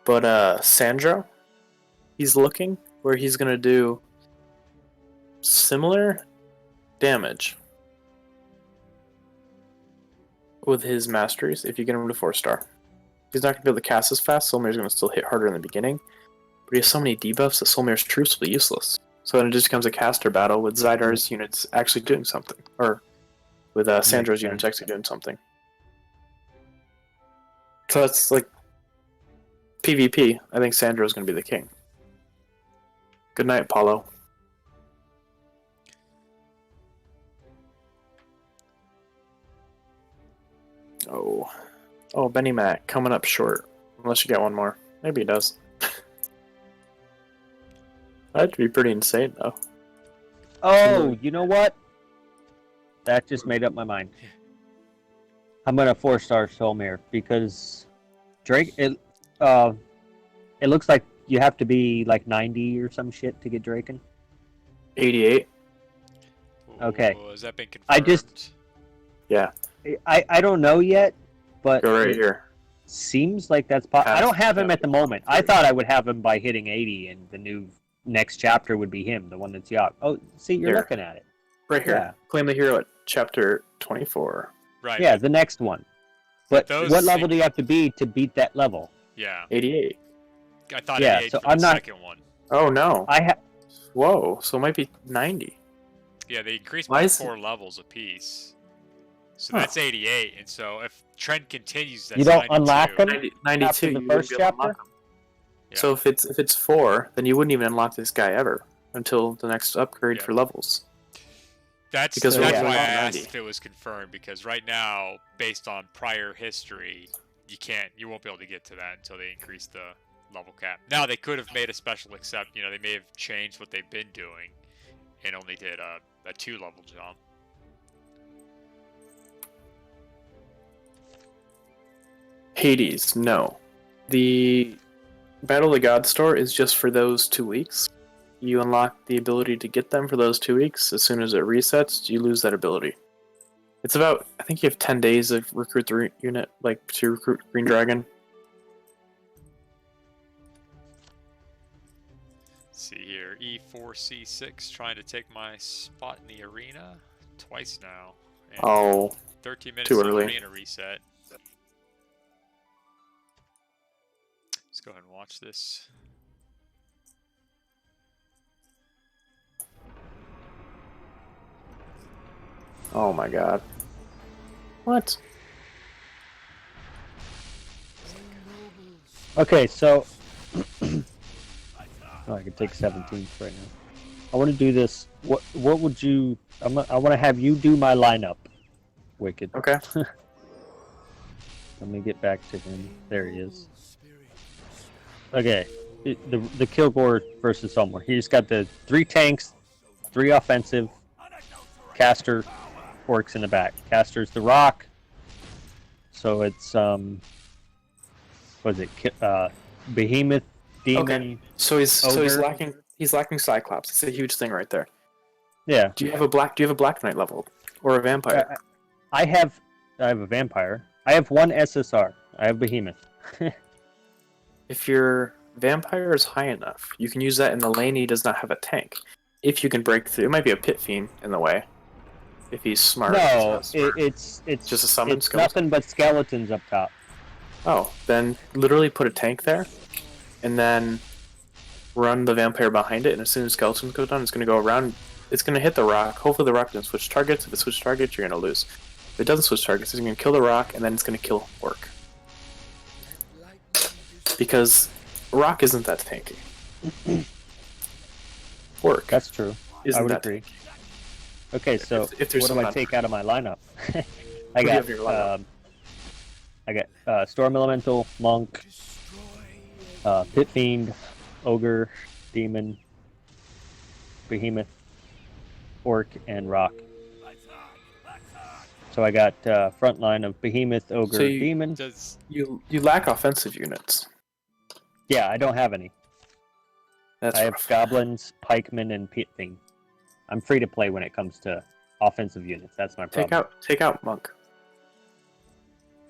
But Sandro, he's looking where he's gonna do similar damage with his masteries if you get him to 4-star. He's not gonna be able to cast as fast. Solmir's gonna still hit harder in the beginning, but he has so many debuffs that Solmir's troops will be useless. So then it just becomes a caster battle with Zydar's units actually doing something, or with Sandro's units actually doing something. So it's like PvP. I think Sandro's gonna be the king. Good night, Paulo. Oh, Benny Mac coming up short. Unless you got one more. Maybe he does. That'd be pretty insane, though. Oh, you know what? That just made up my mind. I'm gonna 4-star Solmir because Drake. It looks like you have to be like 90 or some shit to get Draken. 88. Okay. Ooh, has that been confirmed? I just- Yeah, I don't know yet, but go right it here. seems like that's possible. I don't have him at the moment. I thought I would have him by hitting 80, and the new next chapter would be him, the one that's Yogg. Oh, see, you're Here. looking at it. Right here. Yeah. Claim the hero at chapter 24. Right. Yeah, the next one. But Those what level things- do you have to be to beat that level? Yeah. 88. I thought Yeah, 88 so for I'm the not- second one. Oh no. Whoa, so it might be 90. Yeah, they increased Why by is it- 4 levels apiece. So Huh. that's 88, and so if trend continues, that's You don't 92. unlock them? 92, After the you wouldn't first be able to chapter? unlock them. Yeah. So if it's 4, then you wouldn't even unlock this guy ever until the next upgrade Yeah. for levels. That's because we're why only I on asked 90. if it was confirmed, because right now, based on prior history, you won't be able to get to that until they increase the level cap. Now they could have made a special except, they may have changed what they've been doing and only did a 2-level jump. Hades, no. The Battle of the God store is just for those 2 weeks. You unlock the ability to get them for those 2 weeks. As soon as it resets, you lose that ability. It's about, I think you have 10 days of recruit the unit, like to recruit Green Dragon. Let's see here, E4C6 trying to take my spot in the arena twice now. And Oh, 13 minutes too till early. arena reset. Let's go ahead and watch this. oh my god. What? Okay, so I could take 17th right now. I want to do this. What would you? I want to have you do my lineup. Wicked. Okay. Let me get back to him. There he is. Okay, the Kilgore versus Solmir. He's got the 3 tanks, 3 offensive, caster, orcs in the back. Caster's the rock. So it's what is it? Behemoth, demon. Okay. So he's Ogre. lacking Cyclops. It's a huge thing right there. Yeah. Do you have a Black Knight level or a vampire? I have a vampire. I have 1 SSR. I have Behemoth. If your vampire is high enough, you can use that in the lane he does not have a tank. If you can break through, it might be a pit fiend in the way. If he's smart. If he's No, not smart. it's Just a summon it's skeleton? nothing but skeletons up top. Oh, then literally put a tank there, and then run the vampire behind it. And as soon as skeleton goes down, it's going to go around. It's going to hit the rock. Hopefully, the rock doesn't switch targets. If it switches targets, you're going to lose. If it doesn't switch targets, it's going to kill the rock, and then it's going to kill orc. Because rock isn't that tanky. Orc That's true. I isn't would that agree. tanky. Okay, so if there's what do I someone- take out of my lineup? do you have in your lineup? I got Storm Elemental, Monk, Pit Fiend, Ogre, Demon, Behemoth, Orc, and Rock. So I got front line of Behemoth, Ogre, So you- Demon. Does You lack offensive units. Yeah, I don't have any. That's I have rough. Goblins, Pikemen, and Pit Fiend. I'm free to play when it comes to offensive units. That's my problem. Take out Monk.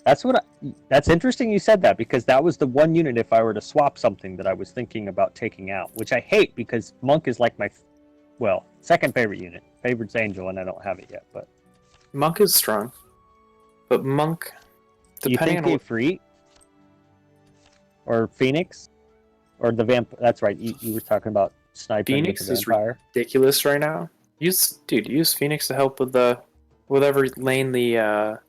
That's interesting you said that, because that was the one unit if I were to swap something that I was thinking about taking out, which I hate because Monk is like my, well, second favorite unit. Favorite's Angel, and I don't have it yet. But Monk is strong, but Monk, do you depending think on the what, Ifrit or Phoenix or the vamp? That's right. You were talking about sniping Phoenix with the is vampire. ridiculous right now. Use Phoenix to help with the whatever lane the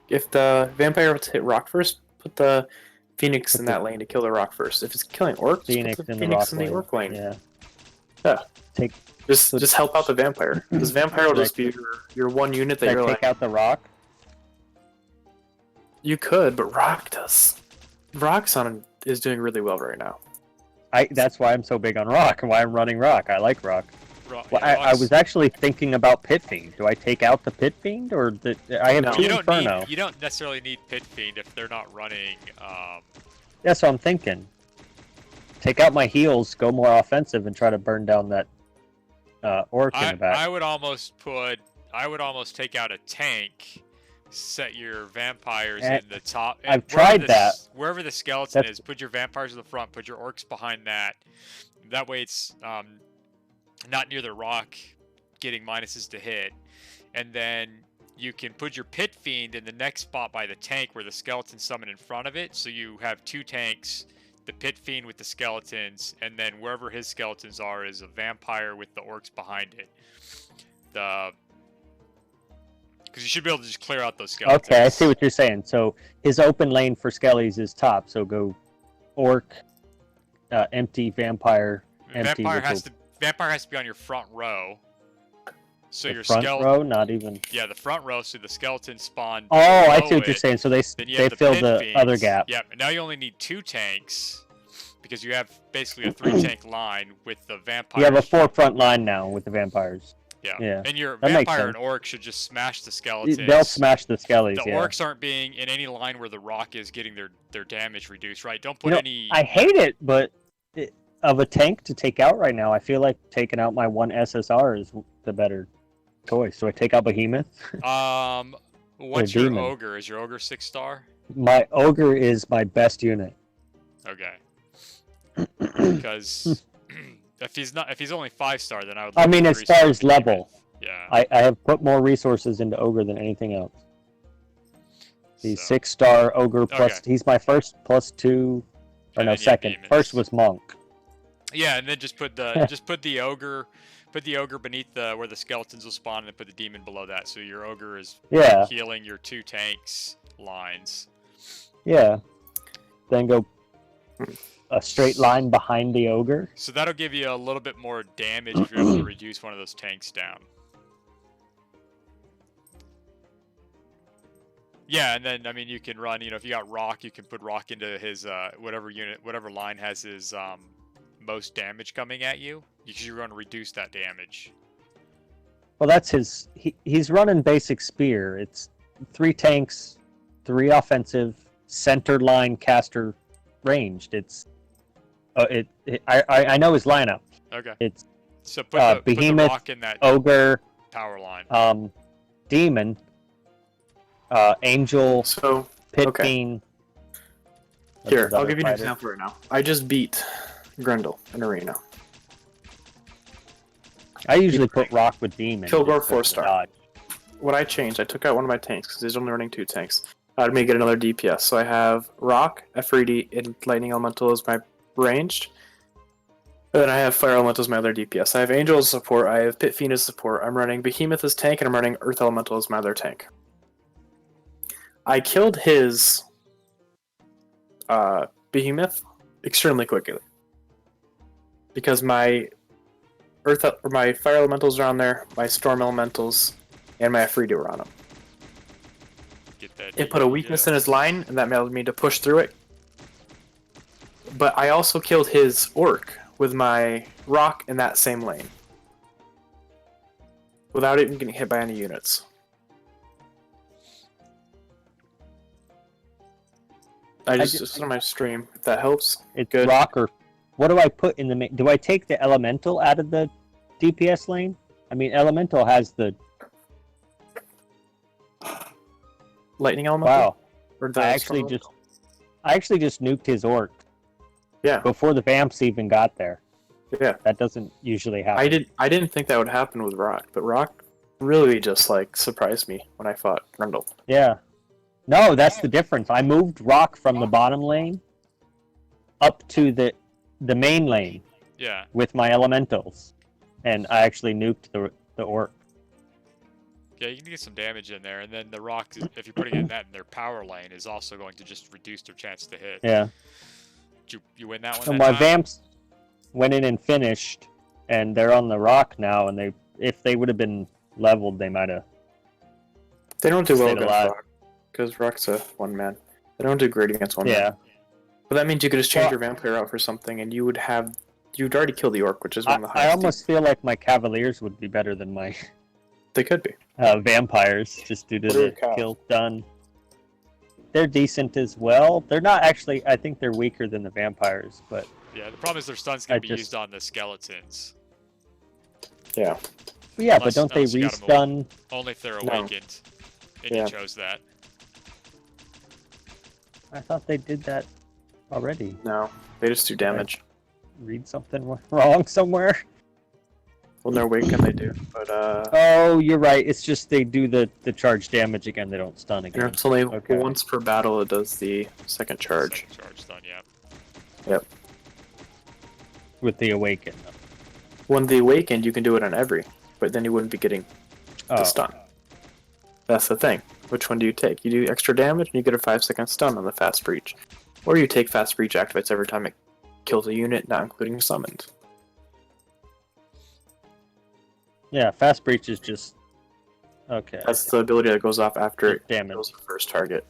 if the vampire were to hit rock first, put the Phoenix Put in the- that lane to kill the rock first. If it's killing orc, just Phoenix put the in the Phoenix rock in the lane. orc lane. Yeah. Yeah. Take. Just help out the vampire. Because vampire will Should I- just be your one unit that Should I you're take like, out the rock? you could, but Rock's is doing really well right now. That's why I'm so big on rock and why I'm running rock. I like rock. Well, Yeah, I was actually thinking about Pit Fiend. Do I take out the Pit Fiend, or I have No. two you don't Inferno? need. You don't necessarily need Pit Fiend if they're not running. That's what I'm thinking. Take out my heals, go more offensive, and try to burn down that orc in the back. I would almost take out a tank, set your vampires Eh, in the top. I've wherever tried the that. Wherever the skeleton That's- is, put your vampires in the front, put your orcs behind that. That way it's not near the rock, getting minuses to hit. And then you can put your Pit Fiend in the next spot by the tank where the skeleton summon in front of it. So you have two tanks, the Pit Fiend with the skeletons, and then wherever his skeletons are is a vampire with the orcs behind it. Because you should be able to just clear out those skeletons. Okay, I see what you're saying. So his open lane for skellies is top. So go orc, empty vampire, empty. Vampire has to be on your front row. So the your front skeleton. row, not even. Yeah, the front row, so the skeleton spawn. Oh, I below see what you're it. saying. So Then you have they fill Pit the Fiends. other gap. Yep, and now you only need two tanks because you have basically a 3-tank line with the vampire. You have a 4 front line now with the vampires. Yeah. yeah, And your that makes vampire and sense. orc should just smash the skeletons. They'll smash the skellies. The Yeah. orcs aren't being in any line where the rock is getting their damage reduced, right? Don't put You know, any. I hate it, but of a tank to take out right now, I feel like taking out my one SSR is the better choice. So I take out Behemoth. What's your demon. ogre? Is your ogre 6-star? My ogre is my best unit. Okay. Because if he's only 5-star, then I would. I look mean, at as far 3-star as level, Behemoth. Yeah. I have put more resources into ogre than anything else. He's so- 6-star ogre plus. Okay. He's my first +2. Or And no, then you have second. demons. First was monk. Yeah, and then just put the ogre. Put the ogre beneath where the skeletons will spawn, and then put the demon below that. So your ogre is Yeah, healing your 2 tanks lines. yeah. Then go a straight line behind the ogre. So that'll give you a little bit more damage if you're able to reduce one of those tanks down. Yeah, and then I mean you can run. If you got rock, you can put rock into his whatever line has his most damage coming at you, because you're going to reduce that damage. Well, that's his. He's running basic spear. It's 3 tanks, 3 offensive, center line caster, ranged. It's. I know his lineup. Okay. It's So put the Behemoth, rock in that ogre, power line. demon, angel, So pit okay. fiend. That's here, his I'll other give you an fighter. example right now. I just beat Grendel in arena. I usually put rock with demon. Kilgore just for 4-star. dodge. What I changed, I took out one of my tanks because he's only running 2 tanks. I'd make it another DPS. So I have Rock, Efreeti, and Lightning Elemental as my ranged. And then I have Fire Elemental as my other DPS. I have Angel as support, I have Pit Fiend as support, I'm running Behemoth as tank, and I'm running Earth Elemental as my other tank. I killed his Behemoth extremely quickly. Because my Fire Elementals are on there, my Storm Elementals, and my Efreeti were on him. Get that. It put a weakness in his line, and that allowed me to push through it. But I also killed his orc with my rock in that same lane. Without even getting hit by any units. I just on my stream, if that helps. It's Good. rock or what do I put in the main? Do I take the elemental out of the DPS lane? I mean, elemental has the Lightning Elemental? wow. Or the I actually Storm just nuked his orc Yeah, before the vamps even got there. yeah. That doesn't usually happen. I didn't think that would happen with Rock, but Rock really just like surprised me when I fought Grundle. Yeah. No, that's the difference. I moved Rock from the bottom lane up to the main lane Yeah. with my elementals, and I actually nuked the orc. Yeah, you can get some damage in there, and then the rock, if you're putting in that in their power lane, is also going to just reduce their chance to hit. Yeah. Did you win that one? So that my time? vamps went in and finished, and they're on the rock now. And if they would have been leveled, they might have. They don't do well Stayed against alive. Rock because Rock's a one man. They don't do great against one Yeah. man. But that means you could just change Well- your vampire out for something, and you'd already kill the orc, which is one of the I highest. almost feel like my cavaliers would be better than my They could be. vampires, just due to What are the your cows? kill done. They're decent as well. They're not actually. I think they're weaker than the vampires, but Yeah, the problem is their stun's going I to be just- used on the skeletons. Yeah. yeah. Unless- but don't they unless you got 'em restun? Only if they're No. awakened. And Yeah. you chose that. I thought they did that already. No, they just do damage. Read something wrong somewhere. When they're weakened, they do. But Oh, you're right. It's just they do the charge damage again. They don't stun and again. it's only Okay. once per battle it does the second charge. Second charge stun, yeah. With the awaken. When they awakened, you can do it on every, but then you wouldn't be getting the Oh, stun. That's the thing. Which one do you take? You do extra damage and you get a 5-second stun on the fast breach. Or you take fast breach activates every time it kills a unit, not including summoned. yeah. Fast breach is just okay. That's the ability that goes off after it damage. kills the first target.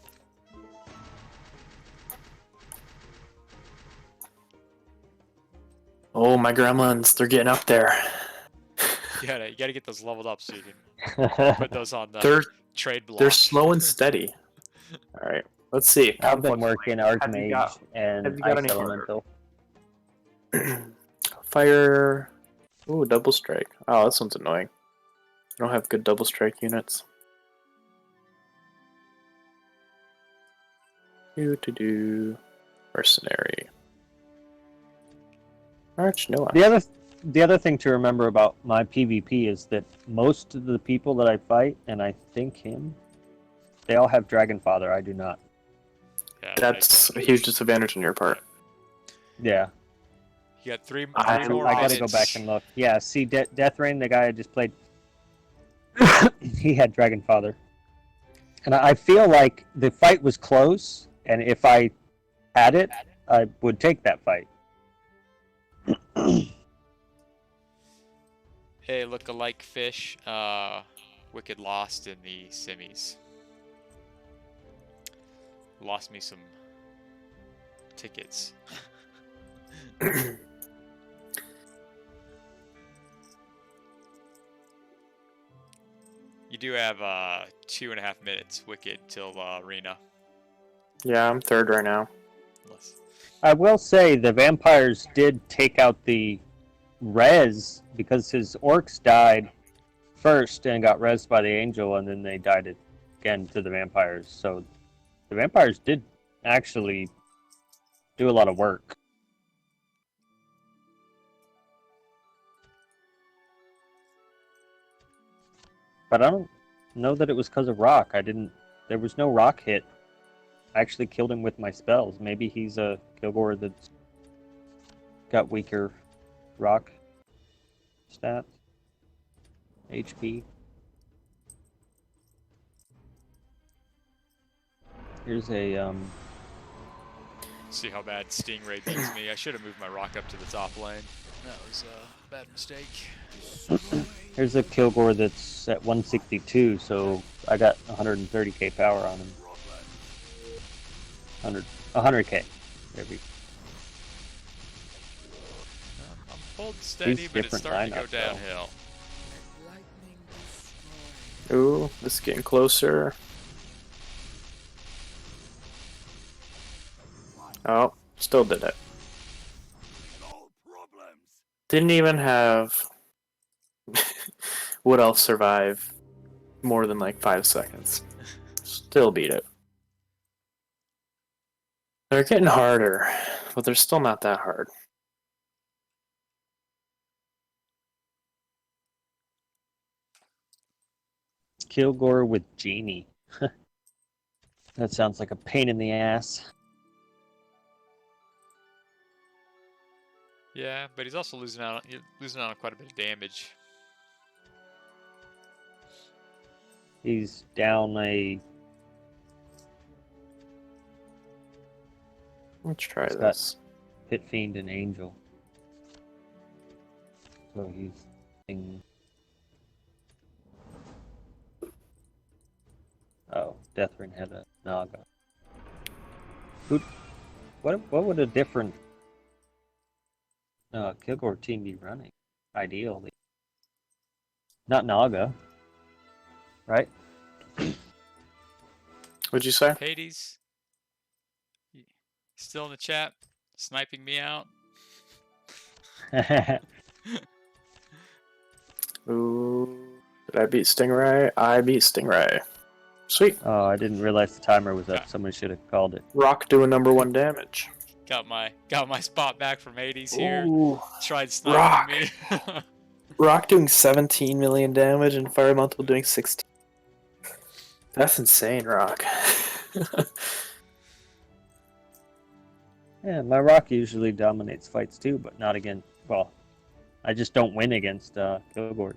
Oh, my gremlins, they're getting up there. You gotta get those leveled up so you can put those on the They're trade block. they're slow and steady. Alright, let's see. I've been working Have you Archmage got- and have you got Ice any Elemental. Fire. Ooh, double strike. Oh, this one's annoying. I don't have good double strike units. Do mercenary. Arch Noah. The other thing to remember about my PvP is that most of the people that I fight, and I think him, they all have Dragonfather. I do not. Yeah, That's a huge disadvantage on your part. Yeah, You got three I more I gotta minutes. go back and look. Yeah, see, Deathrain, the guy I just played, he had Dragonfather, and I feel like the fight was close, and if I had it, I would take that fight. Hey, look-alike fish. Wicked lost in the semis. Lost me some tickets. You do have 2.5 minutes, Wicked, till arena. Yeah, I'm third right now. Unless... I will say the vampires did take out the res because his orcs died first and got res by the angel, and then they died again to the vampires. So the vampires did actually do a lot of work. But I don't know that it was because of rock. There was no rock hit. I actually killed him with my spells. Maybe he's a Kilgore that's got weaker rock stats. HP. Here's a See how bad Stingray beats me. I should have moved my rock up to the top lane. That was a bad mistake. here's a Kilgore that's at 162, so I got 130k power on him. 100k. There we I'm holding steady, These but it's different starting to go lineups, though. downhill. Ooh, this is getting closer. Oh, still did it. Didn't even have Wood Elf survive more than like 5 seconds. Still beat it. They're getting harder, but they're still not that hard. Kilgore with Genie. That sounds like a pain in the ass. Yeah, but he's also losing out on quite a bit of damage. He's down a. Let's try He's got- this. Pit Fiend and Angel. So he's in... Oh, Deathring had a Naga. What would a different Kilgore team be running? Ideally. Not Naga. Right? What'd you say? Hades, still in the chat, sniping me out. Ooh, did I beat Stingray? I beat Stingray. Sweet. Oh, I didn't realize the timer was up. Yeah. Somebody should have called it. Rock doing #1 damage. Got my spot back from Hades here. Ooh. Tried Rock. sniping me. Rock doing 17 million damage and Fire Elemental doing 16. That's insane, Rock. Yeah, my Rock usually dominates fights too, but not against. Well, I just don't win against Kilgores.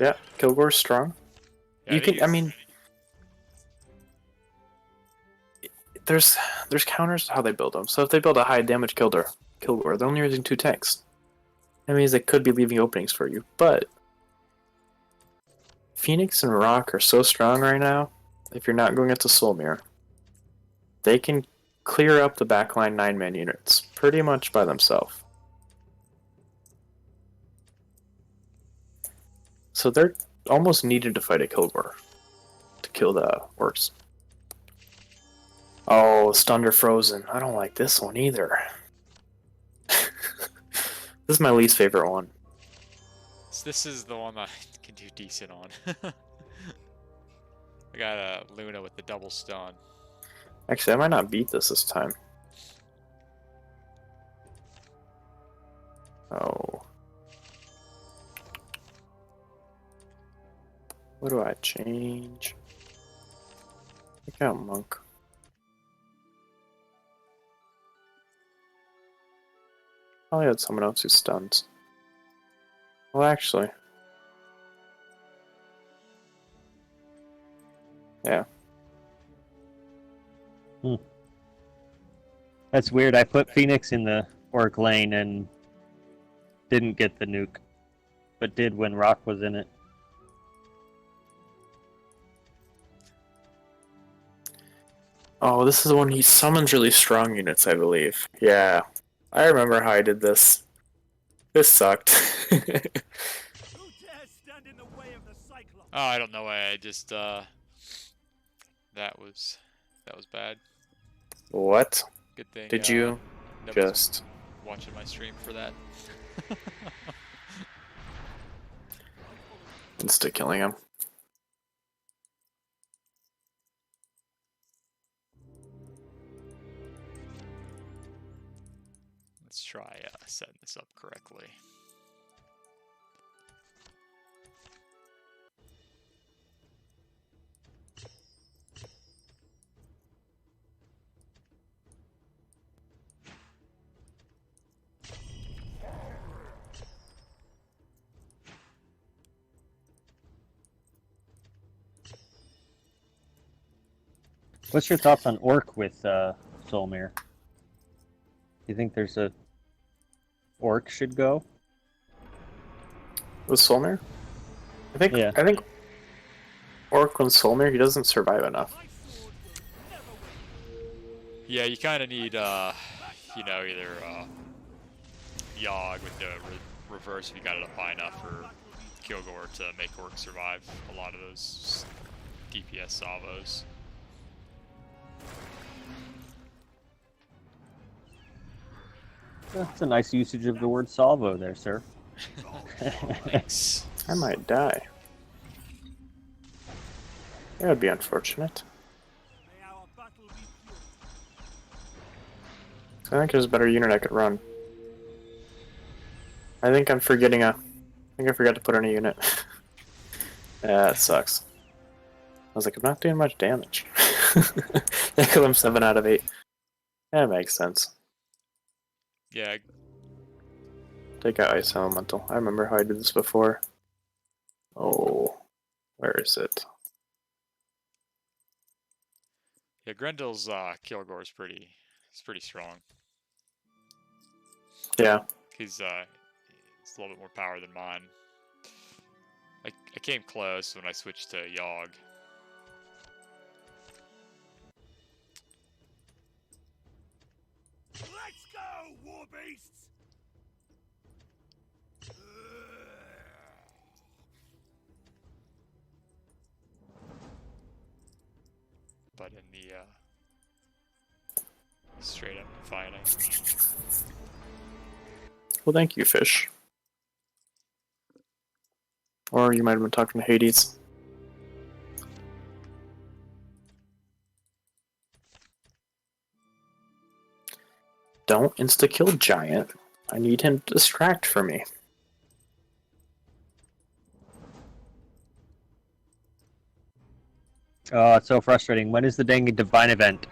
Yeah, Kilgore's strong. Yeah, You can, I he's- mean, there's counters to how they build them. So if they build a high damage Kilgore, they're only using 2 tanks. That means they could be leaving openings for you. But Phoenix and Rock are so strong right now. If you're not going into Soul Mirror, they can clear up the backline 9-man units pretty much by themselves. So they're almost needed to fight a Kilgore to kill the orcs. Oh, Stunned or Frozen. I don't like this one either. This is my least favorite one. This is the one that I can do decent on. I got a Luna with the double stun. Actually, I might not beat this time. Oh. What do I change? Pick out Monk. Probably had someone else who stuns. Well, actually. Yeah. That's weird. I put Phoenix in the Orc lane and didn't get the nuke, but did when Rock was in it. Oh, this is the one he summons really strong units, I believe. Yeah. I remember how I did this. This sucked. Who dares stand in the way of the Cyclops? Oh, I don't know why I just that was bad. What? Good thing. Did you nobody's just... watching my stream for that? insta killing him? Let's try setting this up correctly. What's your thoughts on Orc with Soulmere? You think there's a Orc should go? With Soulmere? Yeah. I think Orc with Soulmere, he doesn't survive enough. My sword will never win. Yeah, you kind of need, you know, either Yogg with the reverse if you got it up high enough, or Kilgore to make Orc survive a lot of those DPS salvos. That's a nice usage of the word salvo there, sir. Thanks. I might die. That would be unfortunate. May our battle be pure. I think there's a better unit I could run. I think I'm forgetting I think I forgot to put in a unit. Yeah, it sucks. I was like, I'm not doing much damage. Because I'm 7 out of 8. That makes sense. Yeah, Take out Ice Elemental. I remember how I did this before. Oh, where is it? yeah. Grendel's Kilgore is pretty strong. Yeah. He's a little bit more power than mine. I came close when I switched to Yogg. Let's go, war beasts! But in the straight up fighting. Well, thank you, Fish. Or you might have been talking to Hades. Don't insta-kill Giant. I need him to distract for me. Oh, it's so frustrating. When is the dang divine event?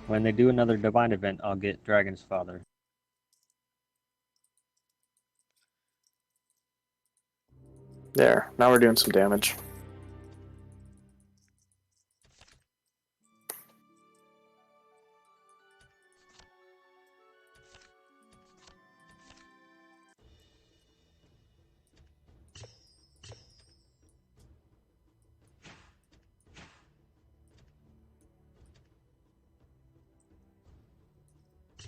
When they do another divine event, I'll get Dragon's Father. There, now we're doing some damage.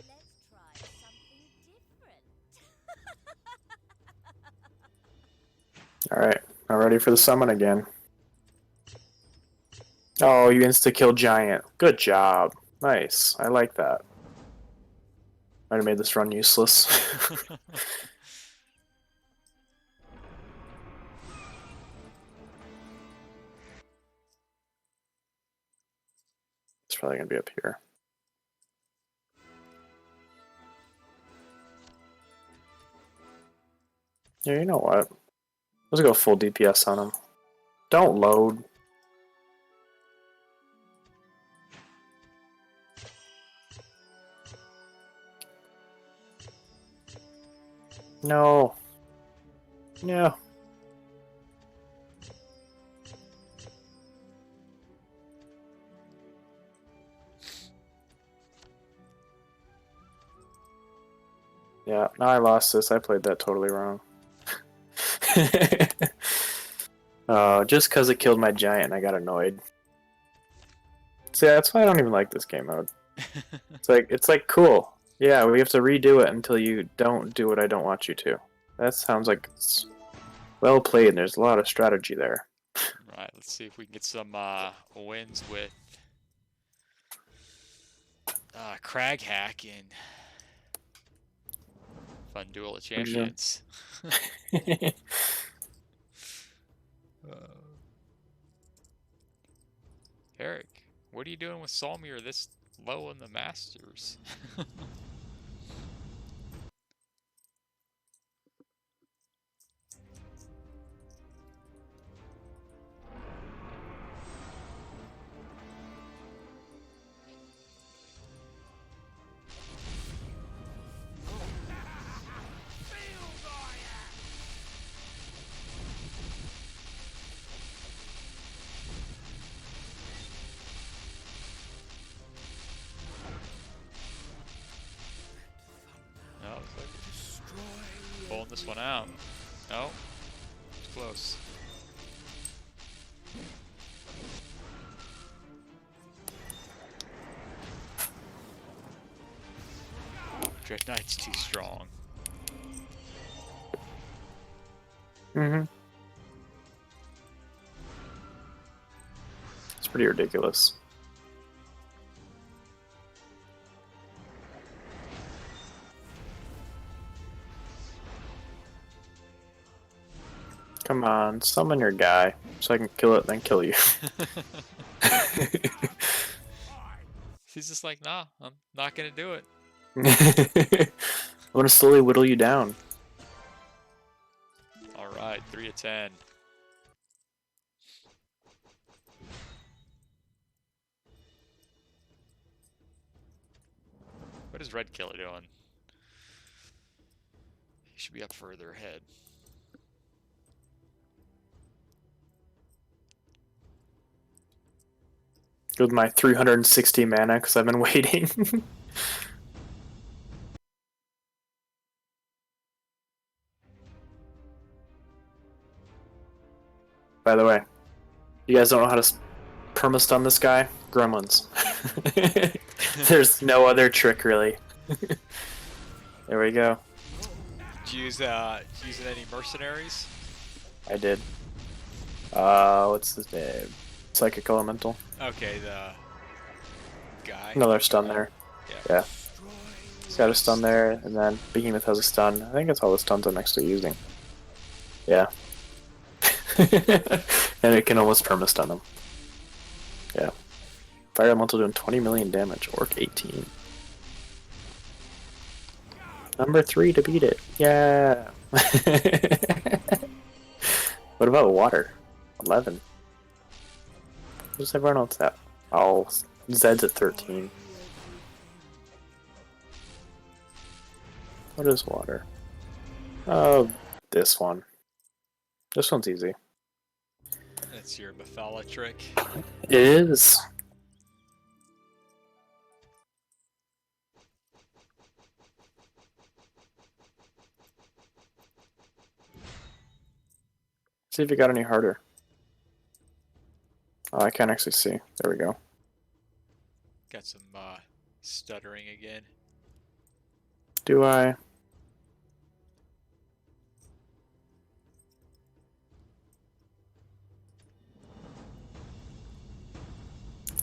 Let's try something different. Alright, now ready for the summon again. Oh, you insta-kill Giant. Good job. Nice. I like that. Might have made this run useless. It's probably gonna be up here. Yeah, you know what? Let's go full DPS on him. Don't load. No. No. Yeah, now I lost this. I played that totally wrong. Oh, just because it killed my giant, I got annoyed. See, that's why I don't even like this game mode. It's like cool. Yeah, we have to redo it until you don't do what I don't want you to. That sounds like it's well played, and there's a lot of strategy there. Right, let's see if we can get some wins with Crag Hack and Fun Duel of Champions. Eric, what are you doing with Solmir this low in the Masters? No, looks like we're pulling this one out. No, it's close. Dread Knight's too strong. Mm-hmm. It's pretty ridiculous. Come on, summon your guy so I can kill it, then kill you. He's just like, nah, I'm not gonna do it. I want to slowly whittle you down. All right, 3 of 10. What is Red Killer doing? He should be up further ahead. With my 360 mana, because I've been waiting. By the way, you guys don't know how to perma-stun this guy? Gremlins. There's no other trick, really. There we go. Did you use any mercenaries? I did. What's his name? Psychic Elemental. Okay, the guy. Another stun there. Yeah. He's got a stun there, and then Behemoth has a stun. I think that's all the stuns I'm actually using. Yeah. And it can almost perma-stun him. Yeah. Fire Elemental doing 20 million damage. Orc 18. Number 3 to beat it. Yeah. What about water? 11. What does everyone else have? Oh, Zed's at 13. What is water? Oh, this one. This one's easy. That's your Befala trick. It is. See if it got any harder. Oh, I can't actually see. There we go. Got some stuttering again. Do I?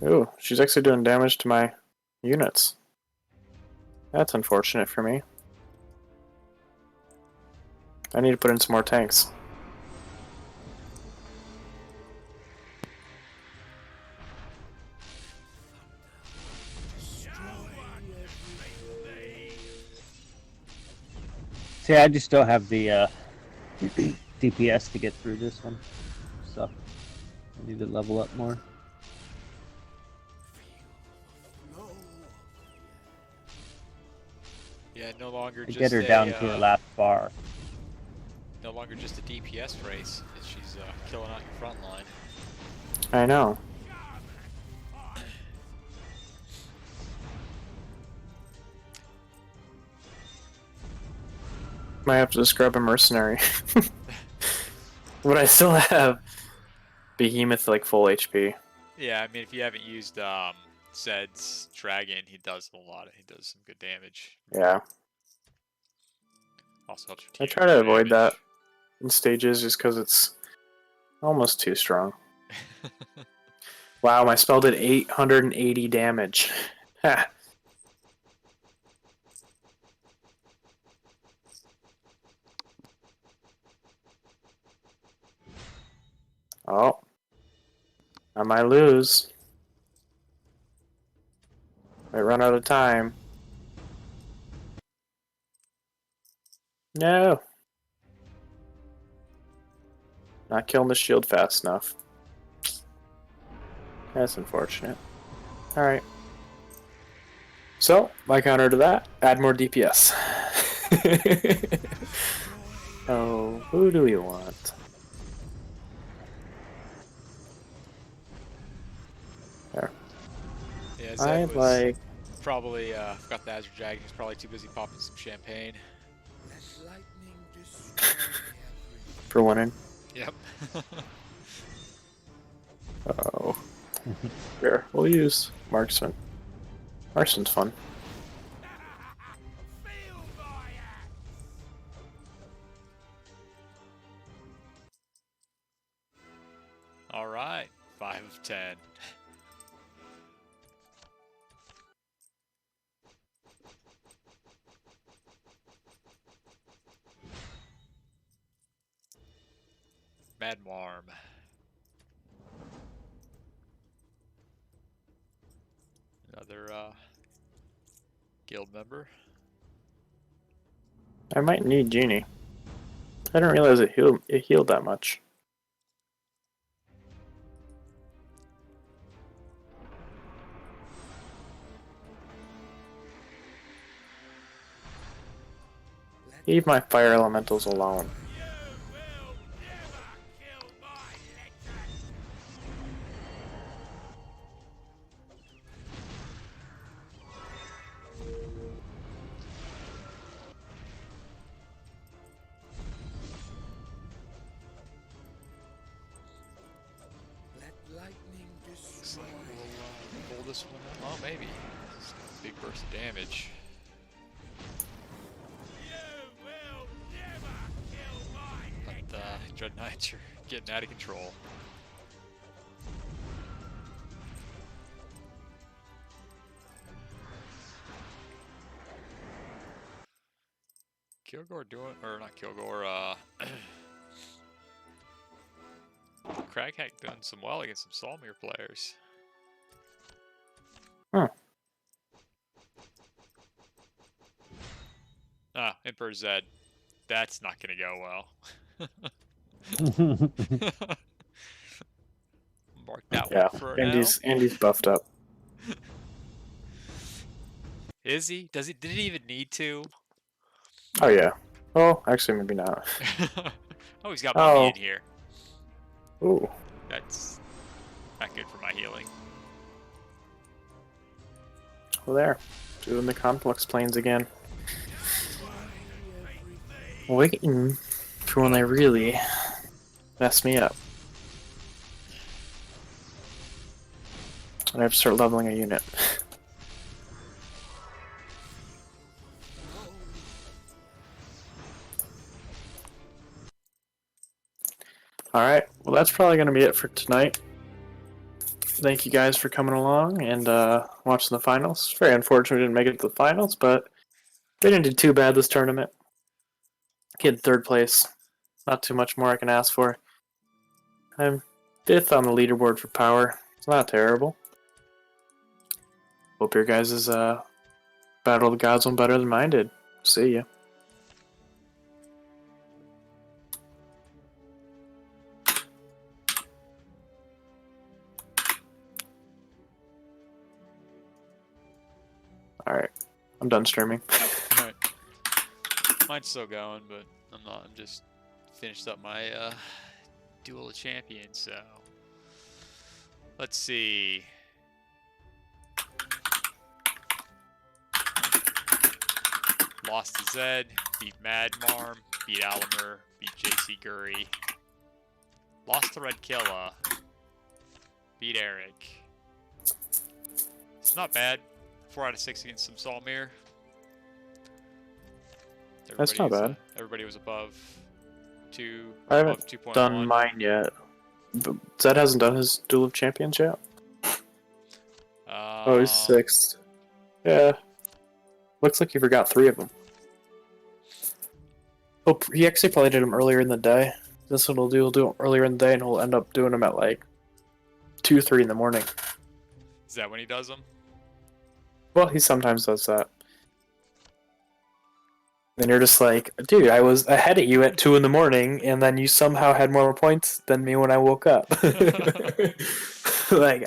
Ooh, she's actually doing damage to my units. That's unfortunate for me. I need to put in some more tanks. See, I just don't have the DPS to get through this one, so I need to level up more. Yeah, no longer To just get her a, down to the last bar. no longer just a DPS race. She's killing out your front line. I know. Might have to just grab a mercenary. But I still have Behemoth like full HP. Yeah, I mean, if you haven't used Zed's Dragon, he does a lot. He does some good damage. Yeah. Also helps your I team try to do avoid damage. that in stages just because it's almost too strong. Wow, my spell did 880 damage. Ha. Oh. I might lose. Might run out of time. No. Not killing the shield fast enough. That's unfortunate. Alright. So, my counter to that, add more DPS. Oh, who do we want? There. Yeah, I Zed was like... probably forgot the Azure Dragon. He's probably too busy popping some champagne. For winning. Yep. Oh. Here, we'll use Marksman. Marksman's fun. All right, 5 of 10. Madwarm. Another another guild member. I might need Genie. I didn't realize it healed that much. Leave my fire elementals alone. Looks like we'll pull this one out. Oh, maybe. This is a big burst of damage. But Dread Knights are getting out of control. Kilgore doing, or not Kilgore, Craghack doing some well against some Solmir players. Huh. Ah, Emperor Zed. That's not gonna go well. Mark that Yeah, one for Andy's buffed up. now. Is he? Did he even need to? Oh yeah. Oh, actually maybe not. Oh, he's got Mummy in here. Ooh. That's not good for my healing. Well, there. Doing the complex planes again. Waiting for when they really mess me up. And I have to start leveling a unit. Alright, well that's probably going to be it for tonight. Thank you guys for coming along and watching the finals. It's very unfortunate we didn't make it to the finals, but we didn't do too bad this tournament. Getting third place. Not too much more I can ask for. I'm 5th on the leaderboard for power. It's not terrible. Hope your guys' Battle of the Gods went better than mine did. See ya. Alright. I'm done streaming. Alright. Mine's still going, but I'm not. I'm just finished up my Duel of Champions, so let's see. Lost to Zed, beat Madmarm, beat Alamer, beat JC Guri. Lost to Red Killa, beat Eric. It's not bad. 4 out of 6 against some Solmir. That's not bad. Everybody was above 2. I haven't above 2.1. done mine yet. But Zed hasn't done his Duel of Champions yet? Oh, he's 6th. Yeah. Looks like you forgot 3 of them. Oh, he actually probably did them earlier in the day. This one he'll do them earlier in the day, and he'll end up doing them at like 2, 3 in the morning. Is that when he does them? Well, he sometimes does that. Then you're just like, dude, I was ahead of you at 2 in the morning, and then you somehow had more points than me when I woke up. Like,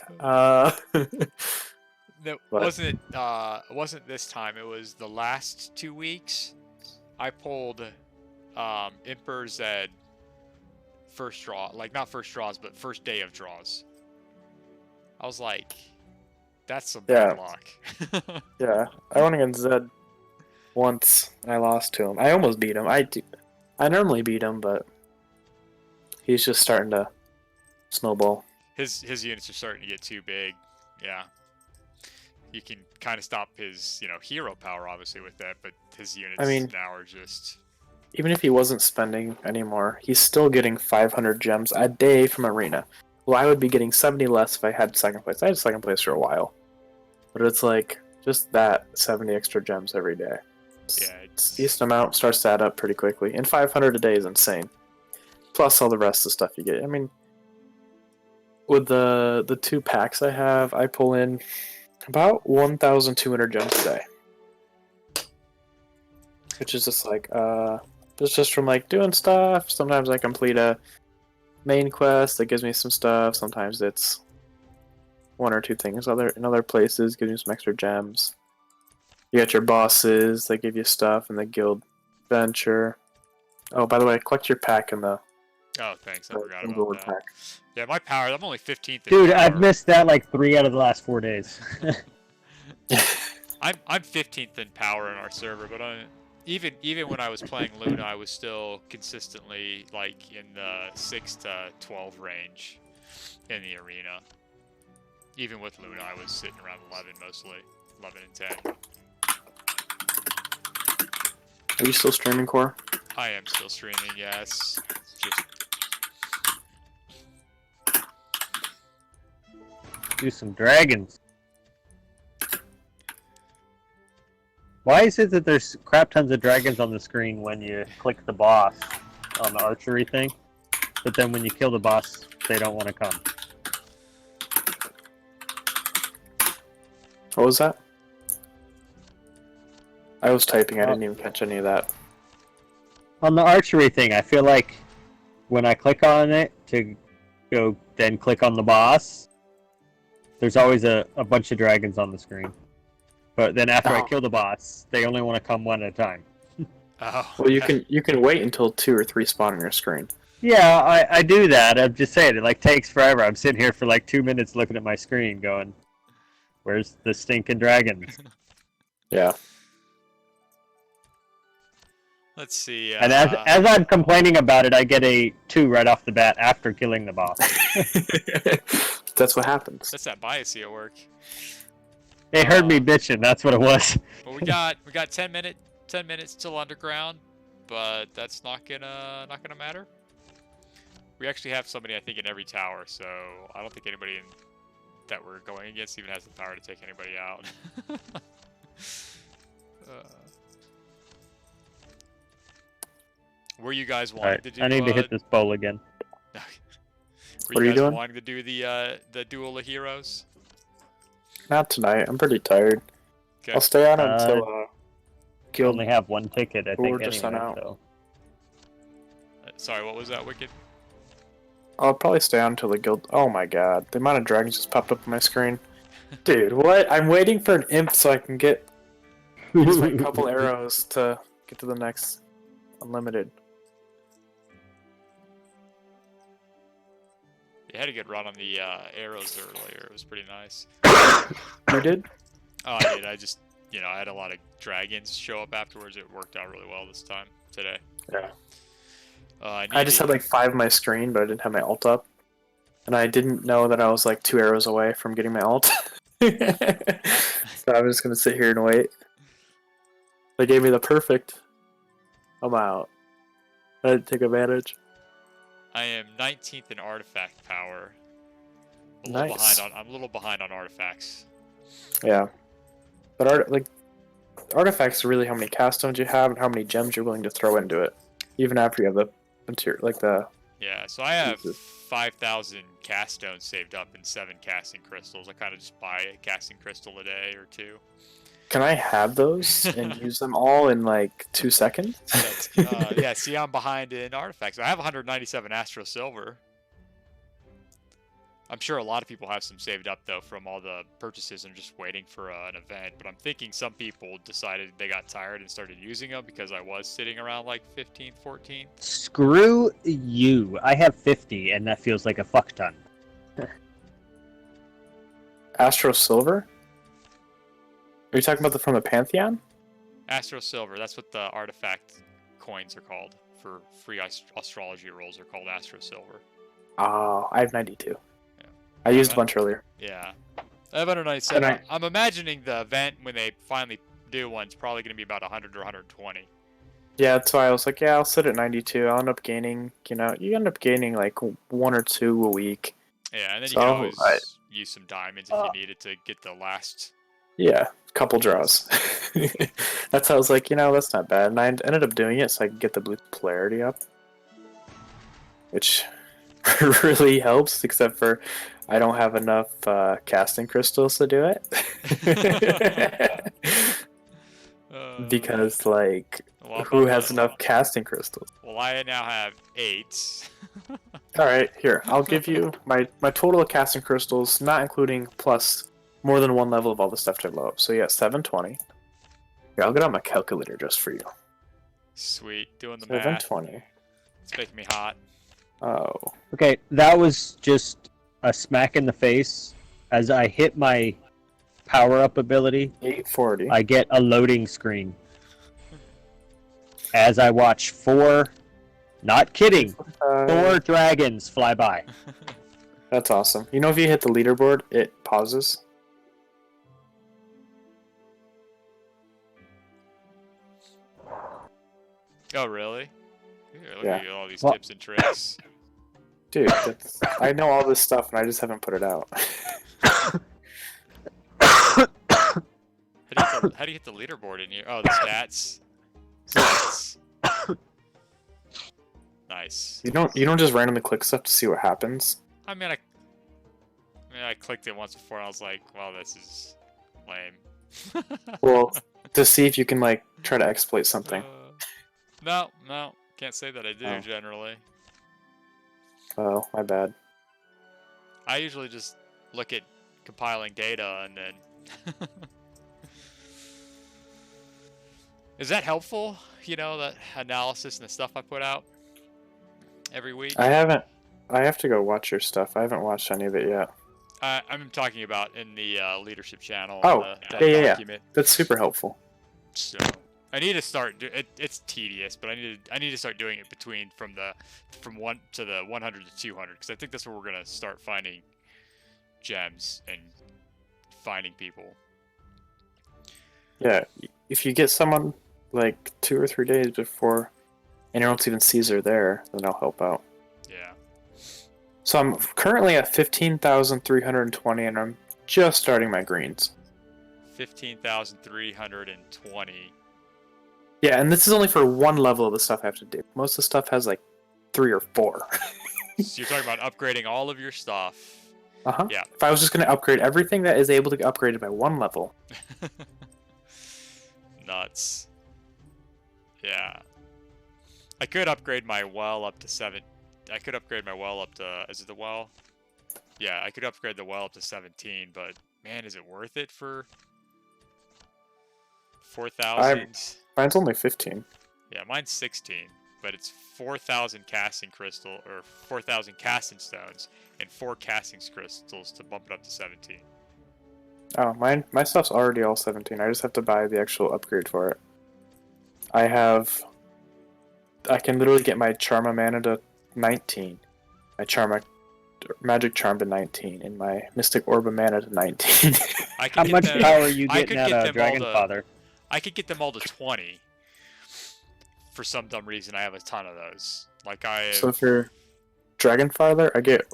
No, What? wasn't it? It wasn't this time. It was the last 2 weeks. I pulled Emperor Zed first draw, like not first draws, but first day of draws. I was like, that's some bad luck. Yeah, I went against Zed once, and I lost to him. I almost beat him. I normally beat him, but he's just starting to snowball. His units are starting to get too big. Yeah. You can kind of stop his, hero power obviously with that, but his units now are just. Even if he wasn't spending anymore, he's still getting 500 gems a day from Arena. Well, I would be getting 70 less if I had second place. I had second place for a while. But it's like, just that 70 extra gems every day. Yeah, It's a decent amount, starts to add up pretty quickly. And 500 a day is insane. Plus all the rest of the stuff you get. I mean, with the 2 packs I have, I pull in About 1,200 gems a day. Which is just like, it's just from like doing stuff. Sometimes I complete a main quest that gives me some stuff. Sometimes it's one or two things in other places, gives you some extra gems. You got your bosses, they give you stuff in the guild venture. Oh, by the way, collect your pack in the Oh, thanks. I forgot about reward that. pack. Yeah, my power. I'm only 15th. In Dude, power. I've missed that like 3 out of the last 4 days. I'm 15th in power in our server, but even when I was playing Luna, I was still consistently like in the 6 to 12 range in the arena. Even with Luna, I was sitting around 11 mostly, 11 and 10. Are you still streaming, Core? I am still streaming, yes. Just Do some dragons. Why is it that there's crap tons of dragons on the screen when you click the boss on the archery thing, but then when you kill the boss, they don't want to come? What was that? I was typing, I didn't even catch any of that. On the archery thing, I feel like when I click on it to go then click on the boss, there's always a bunch of dragons on the screen. But then after I Oh. kill the boss, they only want to come one at a time. oh. Well, you can wait until 2 or 3 spawn on your screen. Yeah, I do that. I'm just saying, it like takes forever. I'm sitting here for like 2 minutes looking at my screen going, where's the stinking dragons? Yeah. Let's see. And as I'm complaining about it, I get a 2 right off the bat after killing the boss. That's what happens. that's that bias at work. They heard me bitching. That's what it was. Well, we got 10 minutes till underground, but that's not gonna matter. We actually have somebody I think in every tower, so I don't think anybody that we're going against even has the power to take anybody out. Were you guys wanting Alright, to do? I need to hit this bowl again. Were What are you guys doing? wanting to do the Duel of Heroes? Not tonight. I'm pretty tired. Okay. I'll stay on until I guild. only have one ticket, I think, Or just anyway, sent out. so. Sorry, what was that, Wicked? I'll probably stay on until the guild. Oh my god, the amount of dragons just popped up on my screen. Dude, what? I'm waiting for an imp so I can use my couple arrows to get to the next unlimited. You had a good run on the arrows earlier. It was pretty nice. You did? Oh, I did. I just, I had a lot of dragons show up afterwards. It worked out really well this time, today. Yeah. I just had like 5 on my screen, but I didn't have my ult up. And I didn't know that I was like 2 arrows away from getting my ult. So I'm just gonna sit here and wait. They gave me the perfect amount. I didn't take advantage. I am 19th in artifact power. Nice. I'm a little behind on artifacts. Yeah. But artifacts are really how many cast stones you have and how many gems you're willing to throw into it. Even after you have the material, like the... Yeah, so I have Jesus. 5,000 cast stones saved up and 7 casting crystals. I kind of just buy a casting crystal a day or 2. Can I have those and use them all in like 2 seconds? Yeah, see, I'm behind in artifacts. I have 197 Astro Silver. I'm sure a lot of people have some saved up, though, from all the purchases and just waiting for an event. But I'm thinking some people decided they got tired and started using them because I was sitting around like 15th, 14th. Screw you. I have 50, and that feels like a fuck ton. Astro Silver? Are you talking about from the Pantheon? Astro Silver, that's what the artifact coins are called for free astrology rolls are called Astro Silver. Oh, I have 92. Yeah. I used a bunch earlier. Yeah. I have 197. And I'm imagining the event, when they finally do one, is probably going to be about 100 or 120. Yeah, that's why I was like, yeah, I'll sit at 92. I'll end up gaining, you end up gaining like 1 or 2 a week. Yeah, and then you So, can always use some diamonds if you needed to get the last. Yeah, couple draws. That's how I was like, that's not bad. And I ended up doing it so I could get the blue polarity up. Which really helps, except for I don't have enough casting crystals to do it. Because, like, well, I'm who up has to- enough casting crystals? Well, I now have 8. Alright, here. I'll give you my total of casting crystals, not including plus more than one level of all the stuff to level up. So, yeah, 720. Here, I'll get out my calculator just for you. Sweet, doing the math. 720. It's making me hot. Oh. Okay, that was just a smack in the face. As I hit my power-up ability, 840. I get a loading screen. As I watch 4, not kidding, 4 dragons fly by. That's awesome. You know, if you hit the leaderboard, it pauses. Oh, really? Look Yeah. at all these Well- tips and tricks. Dude, I know all this stuff and I just haven't put it out. How do you hit the leaderboard in here? Oh, the stats. Stats. Nice. You don't just randomly click stuff to see what happens. I mean, I clicked it once before and I was like, well, this is lame. Well, to see if you can like try to exploit something. No, can't say that I do Oh. generally. Oh, my bad. I usually just look at compiling data and then. Is that helpful? You know, that analysis and the stuff I put out every week? I have to go watch your stuff. I haven't watched any of it yet. I'm talking about in the leadership channel. Oh, the yeah. document. That's super helpful. So I need to start. It's tedious, but I need to start doing it from 1 to the 100 to 200 because I think that's where we're gonna start finding gems and finding people. Yeah, if you get someone like 2 or 3 days before anyone else even sees they're there, then I'll help out. Yeah. So I'm currently at 15,320 and I'm just starting my greens. 15,320. Yeah, and this is only for one level of the stuff I have to do. Most of the stuff has like 3 or 4. So you're talking about upgrading all of your stuff. Uh-huh. Yeah. If I was just going to upgrade everything that is able to get upgraded by one level. Nuts. Yeah. I could upgrade my well up to 7. I could upgrade my well up to. Is it the well? Yeah, I could upgrade the well up to 17, but man, is it worth it for 4,000? Mine's only 15. Yeah, mine's 16, but it's 4,000 casting crystal or 4,000 casting stones and 4 casting crystals to bump it up to 17. Oh, my stuff's already all 17. I just have to buy the actual upgrade for it. I can literally get my Charma mana to 19. My Magic Charm to 19, and my Mystic Orb of Mana to 19. I could How get much them- power are you I getting could out get of them all Dragon to- Father? I could get them all to 20. For some dumb reason, I have a ton of those. Like I have, So for Dragonfather, I get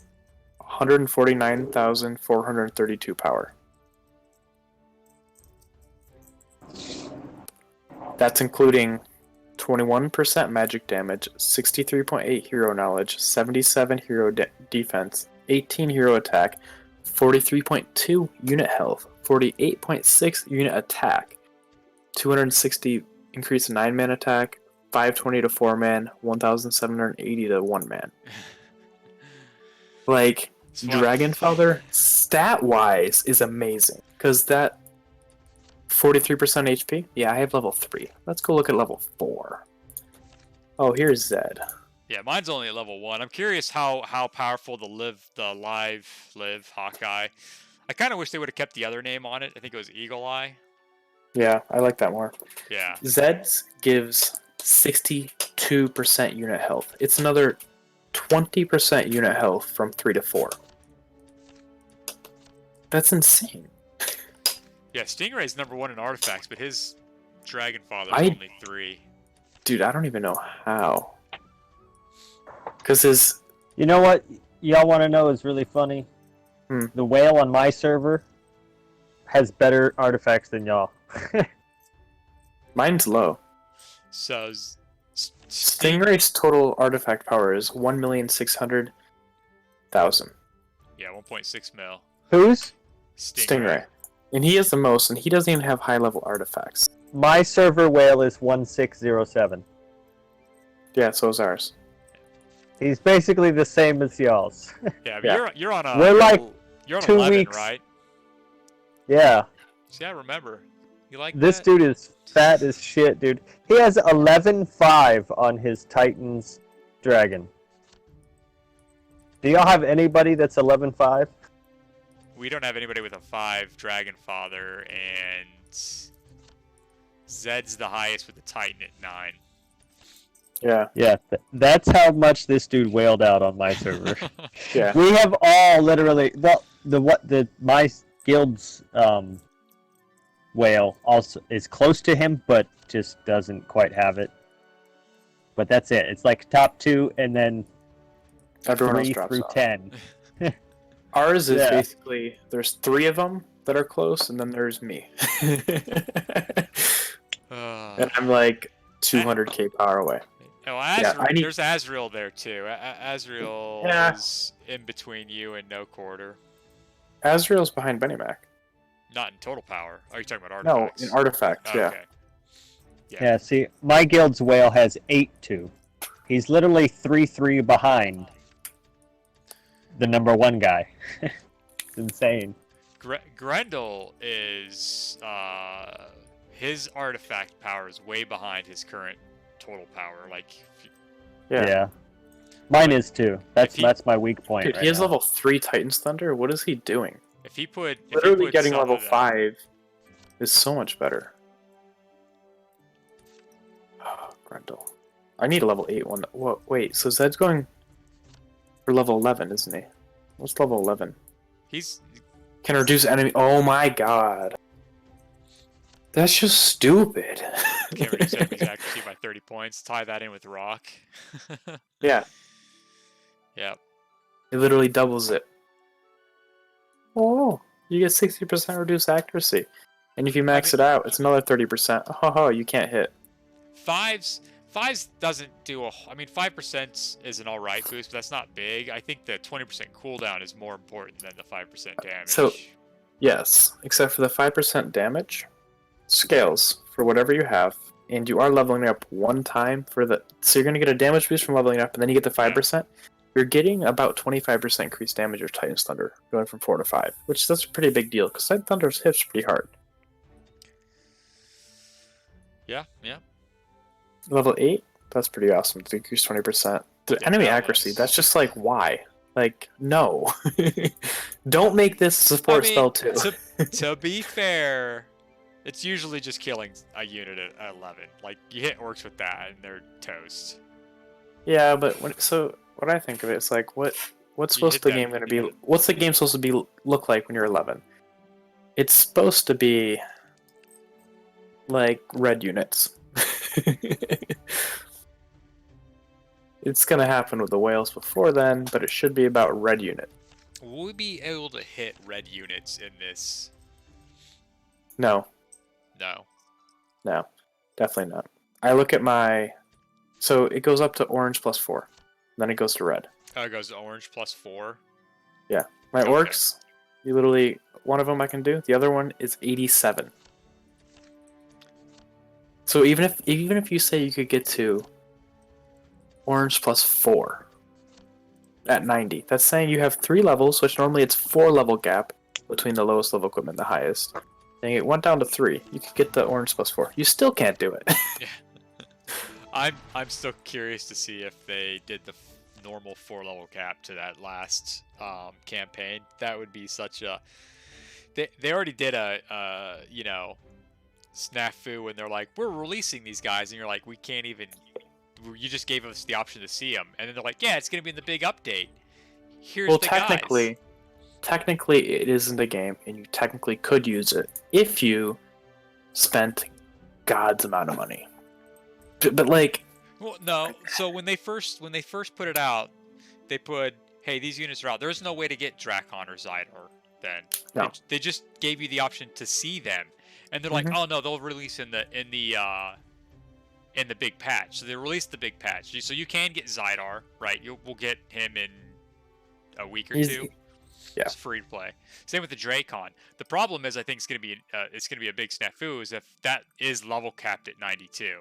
149,432 power. That's including 21% magic damage, 63.8 hero knowledge, 77 hero defense, 18 hero attack, 43.2 unit health, 48.6 unit attack, 260 increase in 9-man attack, 520 to 4-man, 1,780 to 1-man. Like, It's fun. Dragonfather, stat-wise, is amazing. Because that 43% HP? Yeah, I have level 3. Let's go look at level 4. Oh, here's Zed. Yeah, mine's only at level 1. I'm curious how powerful the live Hawkeye. I kind of wish they would have kept the other name on it. I think it was Eagle Eye. Yeah, I like that more. Yeah. Zed's gives 62% unit health. It's another 20% unit health from 3 to 4. That's insane. Yeah, Stingray's number 1 in artifacts, but his Dragonfather's I- only 3. Dude, I don't even know how. Because his... You know what y'all want to know is really funny? Hmm. The whale on my server has better artifacts than y'all. Mine's low. So Stingray's total artifact power is 1,600,000 1,000. Yeah, 1.6 mil. Who's? Stingray. And he has the most, and he doesn't even have high-level artifacts. My server whale is 1607. Yeah, so is ours. He's basically the same as y'all's. Yeah, but Yeah. you're on a. We're like you're on 2 11, weeks. right? Yeah. See, I remember. You like This that? dude is fat as shit, dude. He has 11.5 on his Titan's dragon. Do y'all have anybody that's 11.5? We don't have anybody with a 5 Dragon Father, and Zed's the highest with the Titan at 9. Yeah, Yeah, that's how much this dude wailed out on my server. yeah. We have all literally my guild's whale also is close to him, but just doesn't quite have it. But that's it. It's like top 2, and then Everyone else 3 drops through off. 10. Ours is Yeah. basically, there's 3 of them that are close, and then there's me. And I'm like 200k power away. Oh, Yeah, I need- there's Azrael there too. Azrael Yeah. is in between you and No Quarter. Azrael's behind Bennymac. Not in total power. Are you talking about No, artifacts? in artifacts, Oh, yeah. okay. Yeah, see, my guild's whale has 8-2. He's literally 3-3 behind the number 1 guy. It's insane. Grendel is his artifact power is way behind his current total power. Like, Yeah. Mine is too. If he- That's my weak point. Dude, right he has now. level 3 Titan's Thunder. What is he doing? if he put Literally getting some level of that- 5 is so much better. Oh, Grendel. I need a level 8 one. Whoa, wait, so Zed's going for level 11, isn't he? What's level 11? he's Can reduce enemy. Oh my god. That's just stupid. can't reduce enemy's accuracy by 30 points. Tie that in with rock. Yeah, Yeah. it literally doubles it. Oh, you get 60% reduced accuracy. And if you max it out, it's another 30%. Oh, you can't hit. Fives doesn't do a. I mean, 5% is an alright boost, but that's not big. I think the 20% cooldown is more important than the 5% damage. So- Yes, except for the 5% damage scales for whatever you have, and you are leveling up 1 time for the. So you're going to get a damage boost from leveling up, and then you get the 5%. You're getting about 25% increased damage of Titan's Thunder, going from 4 to 5, which that's a pretty big deal, because Titan Thunder's hits pretty hard. yeah. Level 8, that's pretty awesome to increase 20%. The Yeah, enemy that accuracy, was- that's just like, why? Like, no. Don't make this a support spell too. To be fair, it's usually just killing a unit at 11. Like, you hit orcs with that, and they're toast. Yeah, but what I think of it is like, what's You supposed hit the that game going to be? unit. What's the game supposed to be look like when you're 11? It's supposed to be like red units. It's gonna happen with the whales before then, but it should be about red unit. Will we be able to hit red units in this? No, No. definitely not. I look at my, so it goes up to orange plus 4, then it goes to red. Oh, it goes to orange plus 4. My Okay. orcs, you literally, one of them I can do. The other one is 87. So even if you say you could get to orange plus 4 at 90, that's saying you have 3 levels, which normally it's 4 level gap between the lowest level equipment and the highest. And it went down to 3. You could get the orange plus 4. You still can't do it. I'm still curious to see if they did the normal 4-level cap to that last campaign. That would be such a. They already did a snafu when they're like, we're releasing these guys, and you're like, we can't even. You just gave us the option to see them, and then they're like, yeah, it's gonna be in the big update. Here's Well, the guys. technically it isn't a game, and you technically could use it if you spent God's amount of money. But like, Well, no. So when they first put it out, they put, hey, these units are out. There's no way to get Drakon or Zydor then. No. They just gave you the option to see them, and they're like, Mhm. oh no, they'll release in the big patch. So they released the big patch, so you can get Zydar, right? We'll get him in a week or He's- two. yeah. It's free to play. Same with the Dracon. The problem is, I think it's gonna be a big snafu is if that is level capped at 92,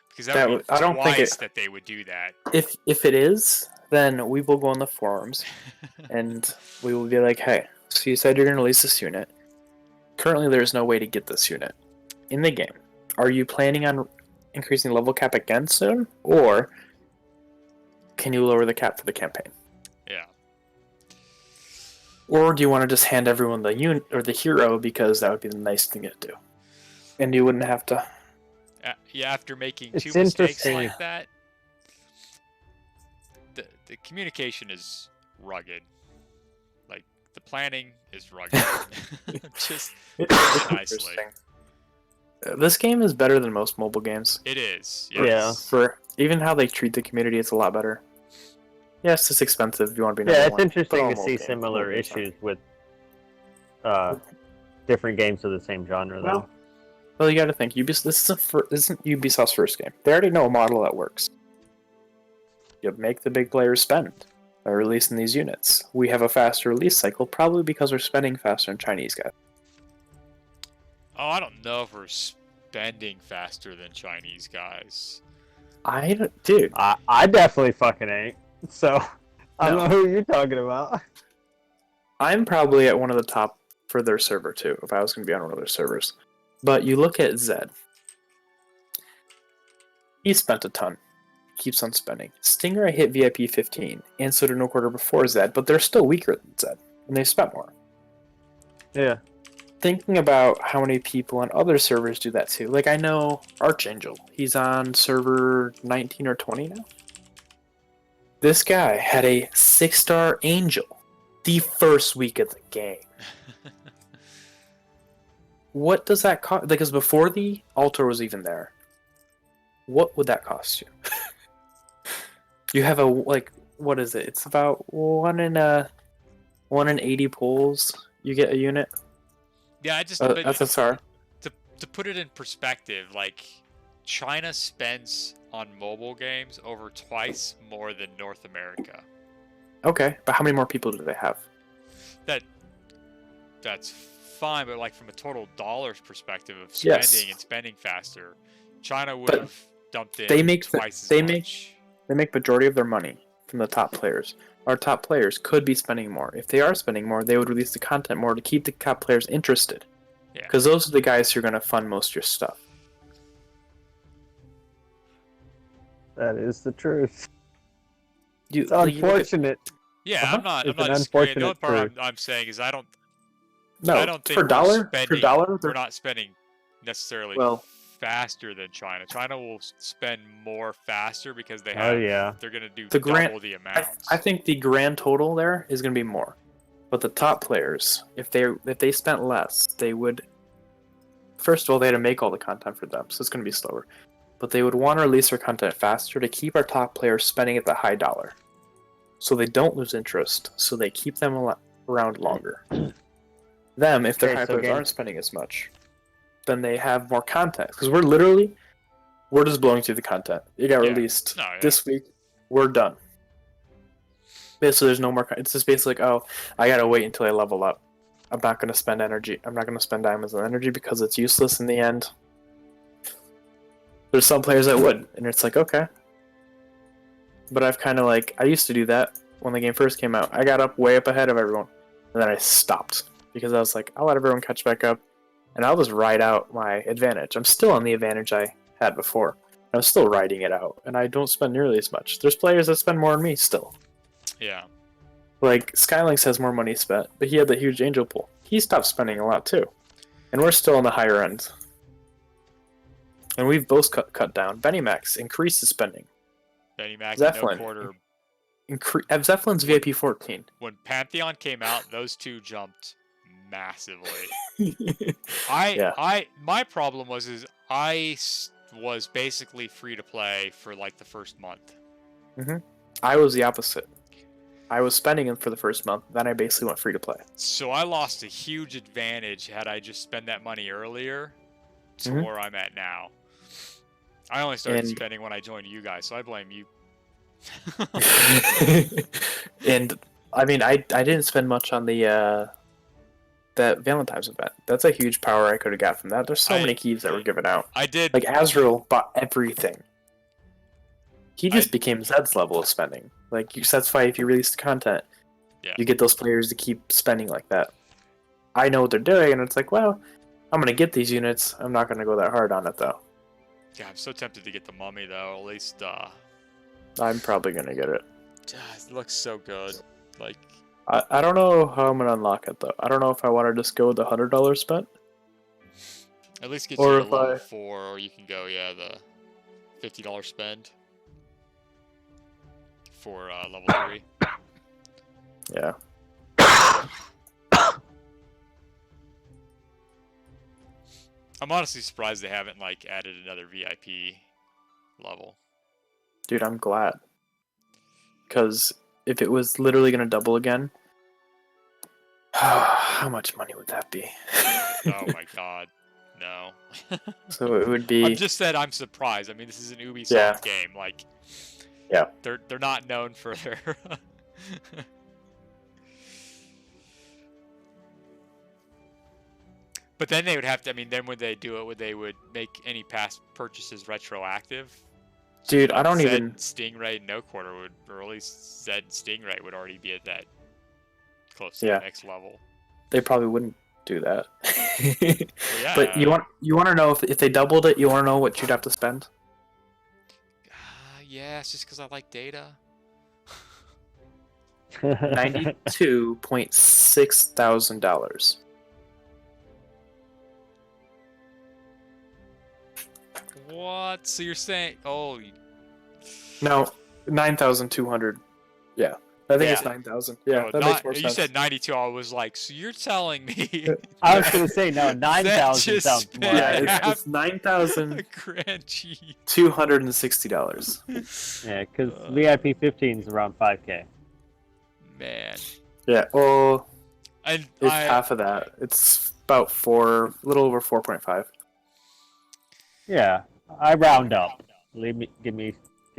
because that would be I don't think twice it. that they would do that. If it is, then we will go on the forums and we will be like, hey, so you said you're going to release this unit. Currently, there's no way to get this unit in the game. Are you planning on increasing level cap again soon, or can you lower the cap for the campaign? Yeah. Or do you want to just hand everyone the unit or the hero because that would be the nice thing to do, and you wouldn't have to. Yeah, after making It's two mistakes interesting. like that, the communication is rugged. Like the planning is rugged. Just It's nicely. interesting. This game is better than most mobile games. It is. Yeah. Yes. For even how they treat the community, it's a lot better. Yes, it's expensive if you want to be number Yeah, it's one, but interesting all to see mobile similar games are. issues with different games of the same genre. Though. Well, you got to think, Ubisoft. This isn't Ubisoft's first game. They already know a model that works. You make the big players spend by releasing these units. We have a faster release cycle, probably because we're spending faster than Chinese guys. Oh, I don't know if we're spending faster than Chinese guys. Dude, I definitely fucking ain't. So I don't No. know who you're talking about. I'm probably at one of the top for their server too, if I was going to be on one of their servers. But you look at Zed. He spent a ton. Keeps on spending. Stingray hit VIP 15, and so did No Quarter before Zed, but they're still weaker than Zed, and they've spent more. Yeah. Thinking about how many people on other servers do that too. Like, I know Archangel. He's on server 19 or 20 now. This guy had a 6-star Angel the first week of the game. What does that cost? Because before the altar was even there, what would that cost you? You have what is it? It's about 1 in 80 pulls. You get a unit. Yeah, I just That's but SSR. to put it in perspective, like China spends on mobile games over twice more than North America. Okay, but how many more people do they have? That's fine, but like from a total dollars perspective of spending Yes. and spending faster, China would But have dumped in they make twice as they much. make majority of their money from the top players. Our top players could be spending more. If they are spending more, they would release the content more to keep the top players interested. Yeah. Because those are the guys who are going to fund most of your stuff. That is the truth. It's Like, you look at- unfortunate. Yeah, Uh-huh. I'm not. It's I'm an not disagreeing. The only unfortunate part truth. I'm saying is I don't no, think for we're dollar, spending, we're we're not spending necessarily well, faster than China. China will spend more faster because they Oh have. yeah. They're gonna do The double grant- the amount. I think the grand total there is going to be more. But the top players, if they spent less, they would. First of all, they had to make all the content for them, so it's going to be slower. But they would want to release their content faster to keep our top players spending at the high dollar, so they don't lose interest. So they keep them around longer. Them, if their Okay, high so players again- aren't spending as much, then they have more content. Because we're just blowing through the content. It got Yeah. released No, yeah. this week. We're done. Basically, there's no more. It's just basically like, oh, I gotta wait until I level up. I'm not gonna spend energy. I'm not gonna spend diamonds on energy because it's useless in the end. There's some players that would, and it's like, okay. But I've kind of I used to do that when the game first came out. I got up way up ahead of everyone, and then I stopped because I was like, I'll let everyone catch back up, and I'll just ride out my advantage. I'm still on the advantage I had before. I'm still riding it out, and I don't spend nearly as much. There's players that spend more than me still. Yeah. Like, Skylinks has more money spent, but he had the huge angel pool. He stopped spending a lot too. And we're still on the higher end. And we've both cut down. Benny Max increased his spending. Benny Mac and No Zeppelin. Quarter. Zephelin's VIP 14. When Pantheon came out, those two jumped massively. Yeah. My problem was I was basically free to play for like the first month. I was the opposite. I was spending them for the first month, then I basically went free to play. So I lost a huge advantage had I just spent that money earlier to Mhm. where I'm at now. I only started And- spending when I joined you guys, so I blame you. And I mean, I didn't spend much on the that Valentine's event. That's a huge power I could have got from that. There's so I- many keys that were given out. I did. Like Azrael bought everything. He just I- became Zed's level of spending. Like that's why if you release the content, Yeah. you get those players to keep spending like that. I know what they're doing, and it's like, well, I'm gonna get these units. I'm not gonna go that hard on it though. Yeah, I'm so tempted to get the mummy though. At least, I'm probably gonna get it. it looks so good. Like, I don't know how I'm gonna unlock it though. I don't know if I want to just go with the $100 spent. at least get Or you to if level I- 4, or you can go, yeah, the $50 spend for level 3. Yeah. I'm honestly surprised they haven't like added another VIP level. Dude, I'm glad. Because if it was literally gonna double again, how much money would that be? Oh my god, no. So it would I'm be. just said I'm surprised. I mean, this is an Ubisoft Yeah. game. Like, Yeah. they're not known for their. But then they would have to. I mean, then would they do it? They would make any past purchases retroactive? Dude, I don't Zed, even. Stingray, No Quarter would, or at least Zed Stingray would already be at that close to Yeah. the next level. They probably wouldn't do that. Well, yeah. But you want to know if they doubled it? You want to know what you'd have to spend? Yeah, it's just because I like data. $92,600. What? So you're saying? Oh, No, 9,200. Yeah, I think it's Yeah. 9,000. Yeah, no, that not- makes more you sense. said 92. I was like, so you're telling me? I was gonna say no, Zed 9,000 just sounds spent more. Yeah, accurate. it's Crunchy. $9,260. Yeah, because VIP 15 is around 5K. Man, Yeah, well, and it's I, half of that. It's about a little over 4.5. Yeah, I round up. Give me.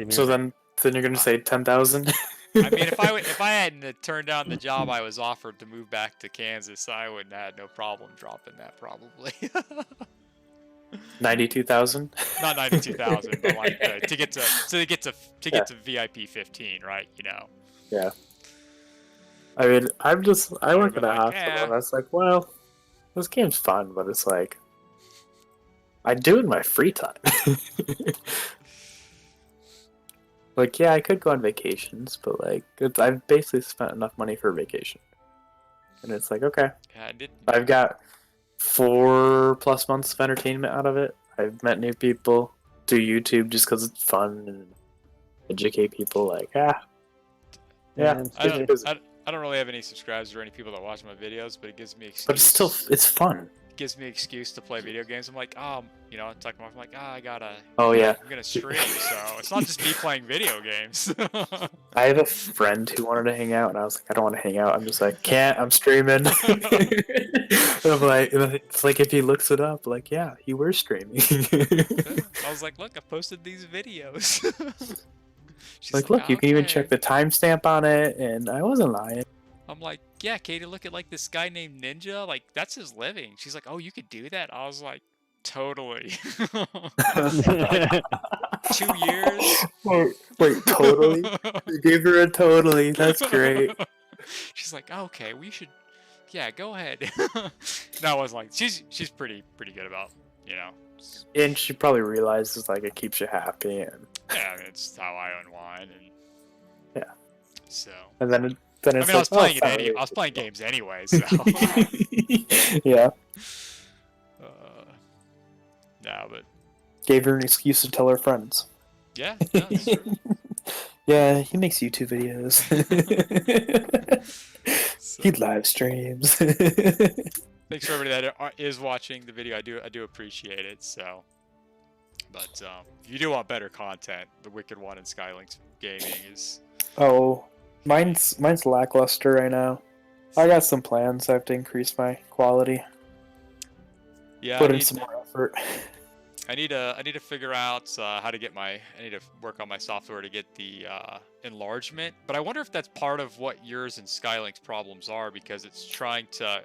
So then you're gonna say 10,000? I mean, if I hadn't have turned down the job I was offered to move back to Kansas, I wouldn't have had no problem dropping that probably. 92,000. Not 92,000, but like to get to VIP 15, right? You know. Yeah. I mean, I work would've at been a like, hospital, "Eh." and I was like, well, this game's fun, but it's like, I do it in my free time. Like, yeah, I could go on vacations, but like, I've basically spent enough money for a vacation, and it's like, okay, Yeah, I did. I've got 4+ months of entertainment out of it. I've met new people, do YouTube just because it's fun and educate people. Like, yeah, Yeah, I it's don't, busy. I don't really have any subscribers or any people that watch my videos, but it gives me excuse. But it's still, it's fun. gives me excuse to play video games. I'm like, you know, I talk to my, I'm like, I gotta. Oh yeah. I'm gonna stream, so it's not just me playing video games. I have a friend who wanted to hang out, and I was like, I don't want to hang out. I'm just like, can't. I'm streaming. And I'm like, it's like if he looks it up, like, yeah, you were streaming. I was like, look, I posted these videos. She's like, look, you can even check "Okay." the timestamp on it, and I wasn't lying. I'm like, yeah, Katie, look at like this guy named Ninja. Like, that's his living. She's like, oh, you could do that? I was like, totally. 2 years? Wait, totally? You gave her a totally. That's great. She's like, oh, okay, we should, yeah, go ahead. No, I wasn't like, she's pretty good about, you know. And she probably realizes like it keeps you happy, and Yeah, I mean, it's how I unwind, and Yeah. So. then it's I mean, like, I was playing oh, I was playing games anyway, so. Yeah, No, but gave her an excuse to tell her friends. yeah, no, it's true. Yeah, he makes YouTube videos. So, He live streams. thanks for everybody that is watching the video. I do appreciate it. So, but if you do want better content, the Wicked One and Skylinks Gaming is. Oh, mine's lackluster right now. I got some plans. I have to increase my quality. Yeah, Put in some more effort. I need to figure out how to get my. I need to work on my software to get the enlargement. But I wonder if that's part of what yours and Skylink's problems are, because it's trying to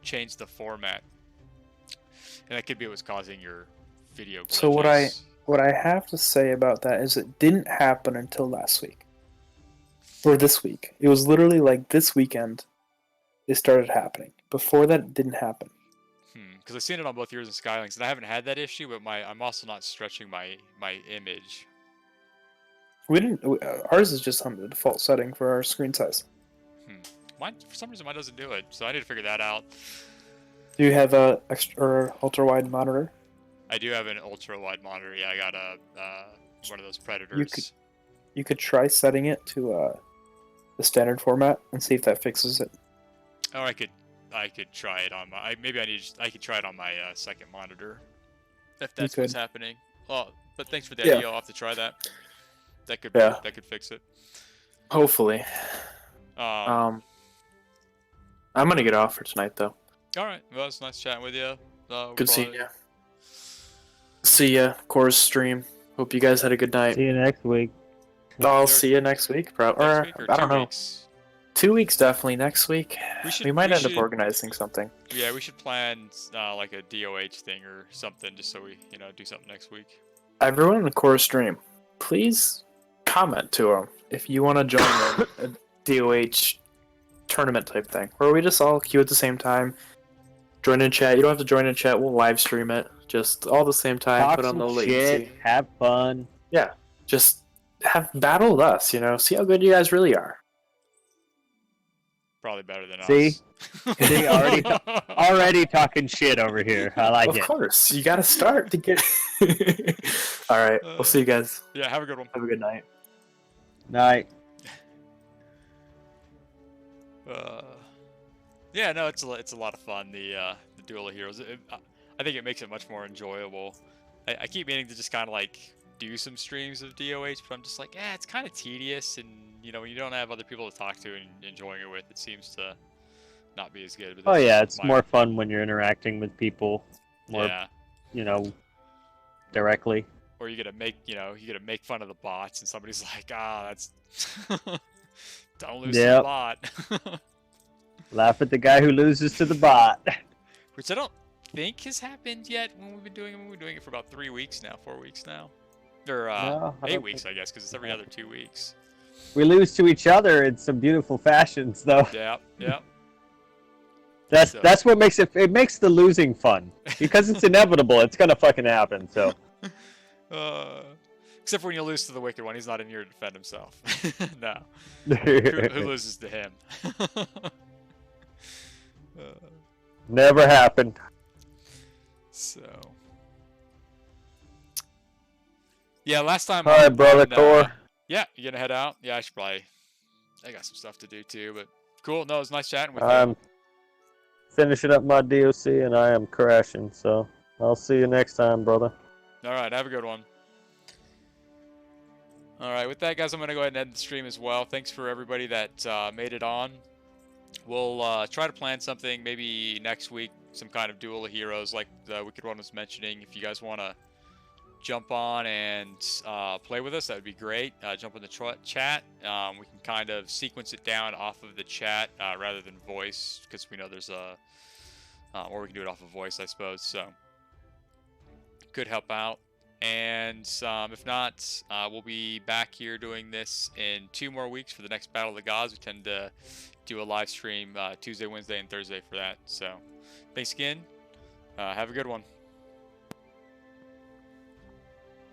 change the format, and that could be what's causing your video glitches. So what I have to say about that is it didn't happen until last week. Or this week. It was literally like this weekend it started happening. Before that, it didn't happen. Because I've seen it on both yours and Skylink's, and I haven't had that issue, but I'm also not stretching my image. We didn't. Ours is just on the default setting for our screen size. Mine, for some reason, mine doesn't do it, so I need to figure that out. Do you have a extra or ultra wide monitor? I do have an ultra wide monitor. Yeah, I got a one of those Predators. You could try setting it to the standard format and see if that fixes it. Or I could try it on my. I could try it on my second monitor, if that's what's happening. Oh, but thanks for the idea. I'll have to try that. That could fix it. Hopefully. I'm gonna get off for tonight though. All right. Well, it's nice chatting with you. Good seeing you. See ya, Core's stream. Hope you guys had a good night. See you next week. I'll see you next week, probably. Next week or I don't 2 know. weeks? 2 weeks definitely. Next week, we might end up should- organizing something. Yeah, we should plan like a DOH thing or something, just so we do something next week. Everyone in the Core stream, please comment to them if you want to join a DOH tournament type thing, where we just all queue at the same time. Join in chat. You don't have to join in chat. We'll live stream it. Just all the same time. Talk Put on the some latency. shit, have fun. Yeah, just have battle with us. See how good you guys really are. Probably better than See? us. See, already talking shit over here. I like Of it. course, you got to start to get. All right, we'll see you guys. Yeah, have a good one. Have a good night. Night. Yeah, no, it's a lot of fun. The Duel of Heroes. I think it makes it much more enjoyable. I keep meaning to just kind of like do some streams of DOH, but I'm just like, it's kind of tedious, and when you don't have other people to talk to and enjoying it with, it seems to not be as good. But Oh that's yeah, just it's more fun when you're interacting with people more, Yeah. Directly. Or you gotta make fun of the bots, and somebody's like, that's don't lose to the Yep. bot. Laugh at the guy who loses to the bot. Which I don't think has happened yet when we've been doing it. We've been doing it for about 3 weeks now, 4 weeks now. Or No, I 8 don't weeks, think- I guess, because it's every other 2 weeks. We lose to each other in some beautiful fashions, though. Yeah, yeah. That's what makes it makes the losing fun. Because it's inevitable, it's gonna fucking happen, so. Except for when you lose to the Wicked One, he's not in here to defend himself. No. Who loses to him? Never happened. So. Yeah, last time. All right, brother, Core. Yeah, you gonna head out? Yeah, I got some stuff to do too, but cool. No, it was nice chatting with you. I'm finishing up my DOC and I am crashing, so I'll see you next time, brother. All right, have a good one. All right, with that, guys, I'm going to go ahead and end the stream as well. Thanks for everybody that made it on. We'll try to plan something maybe next week, some kind of Duel of Heroes like the Wicked One was mentioning. If you guys want to jump on and play with us, that would be great. Jump in the chat. We can kind of sequence it down off of the chat rather than voice, because we know there's a... or we can do it off of voice, I suppose, so... could help out. And if not, we'll be back here doing this in 2 more weeks for the next Battle of the Gods. We tend to do a live stream Tuesday, Wednesday, and Thursday for that. So thanks again. Have a good one.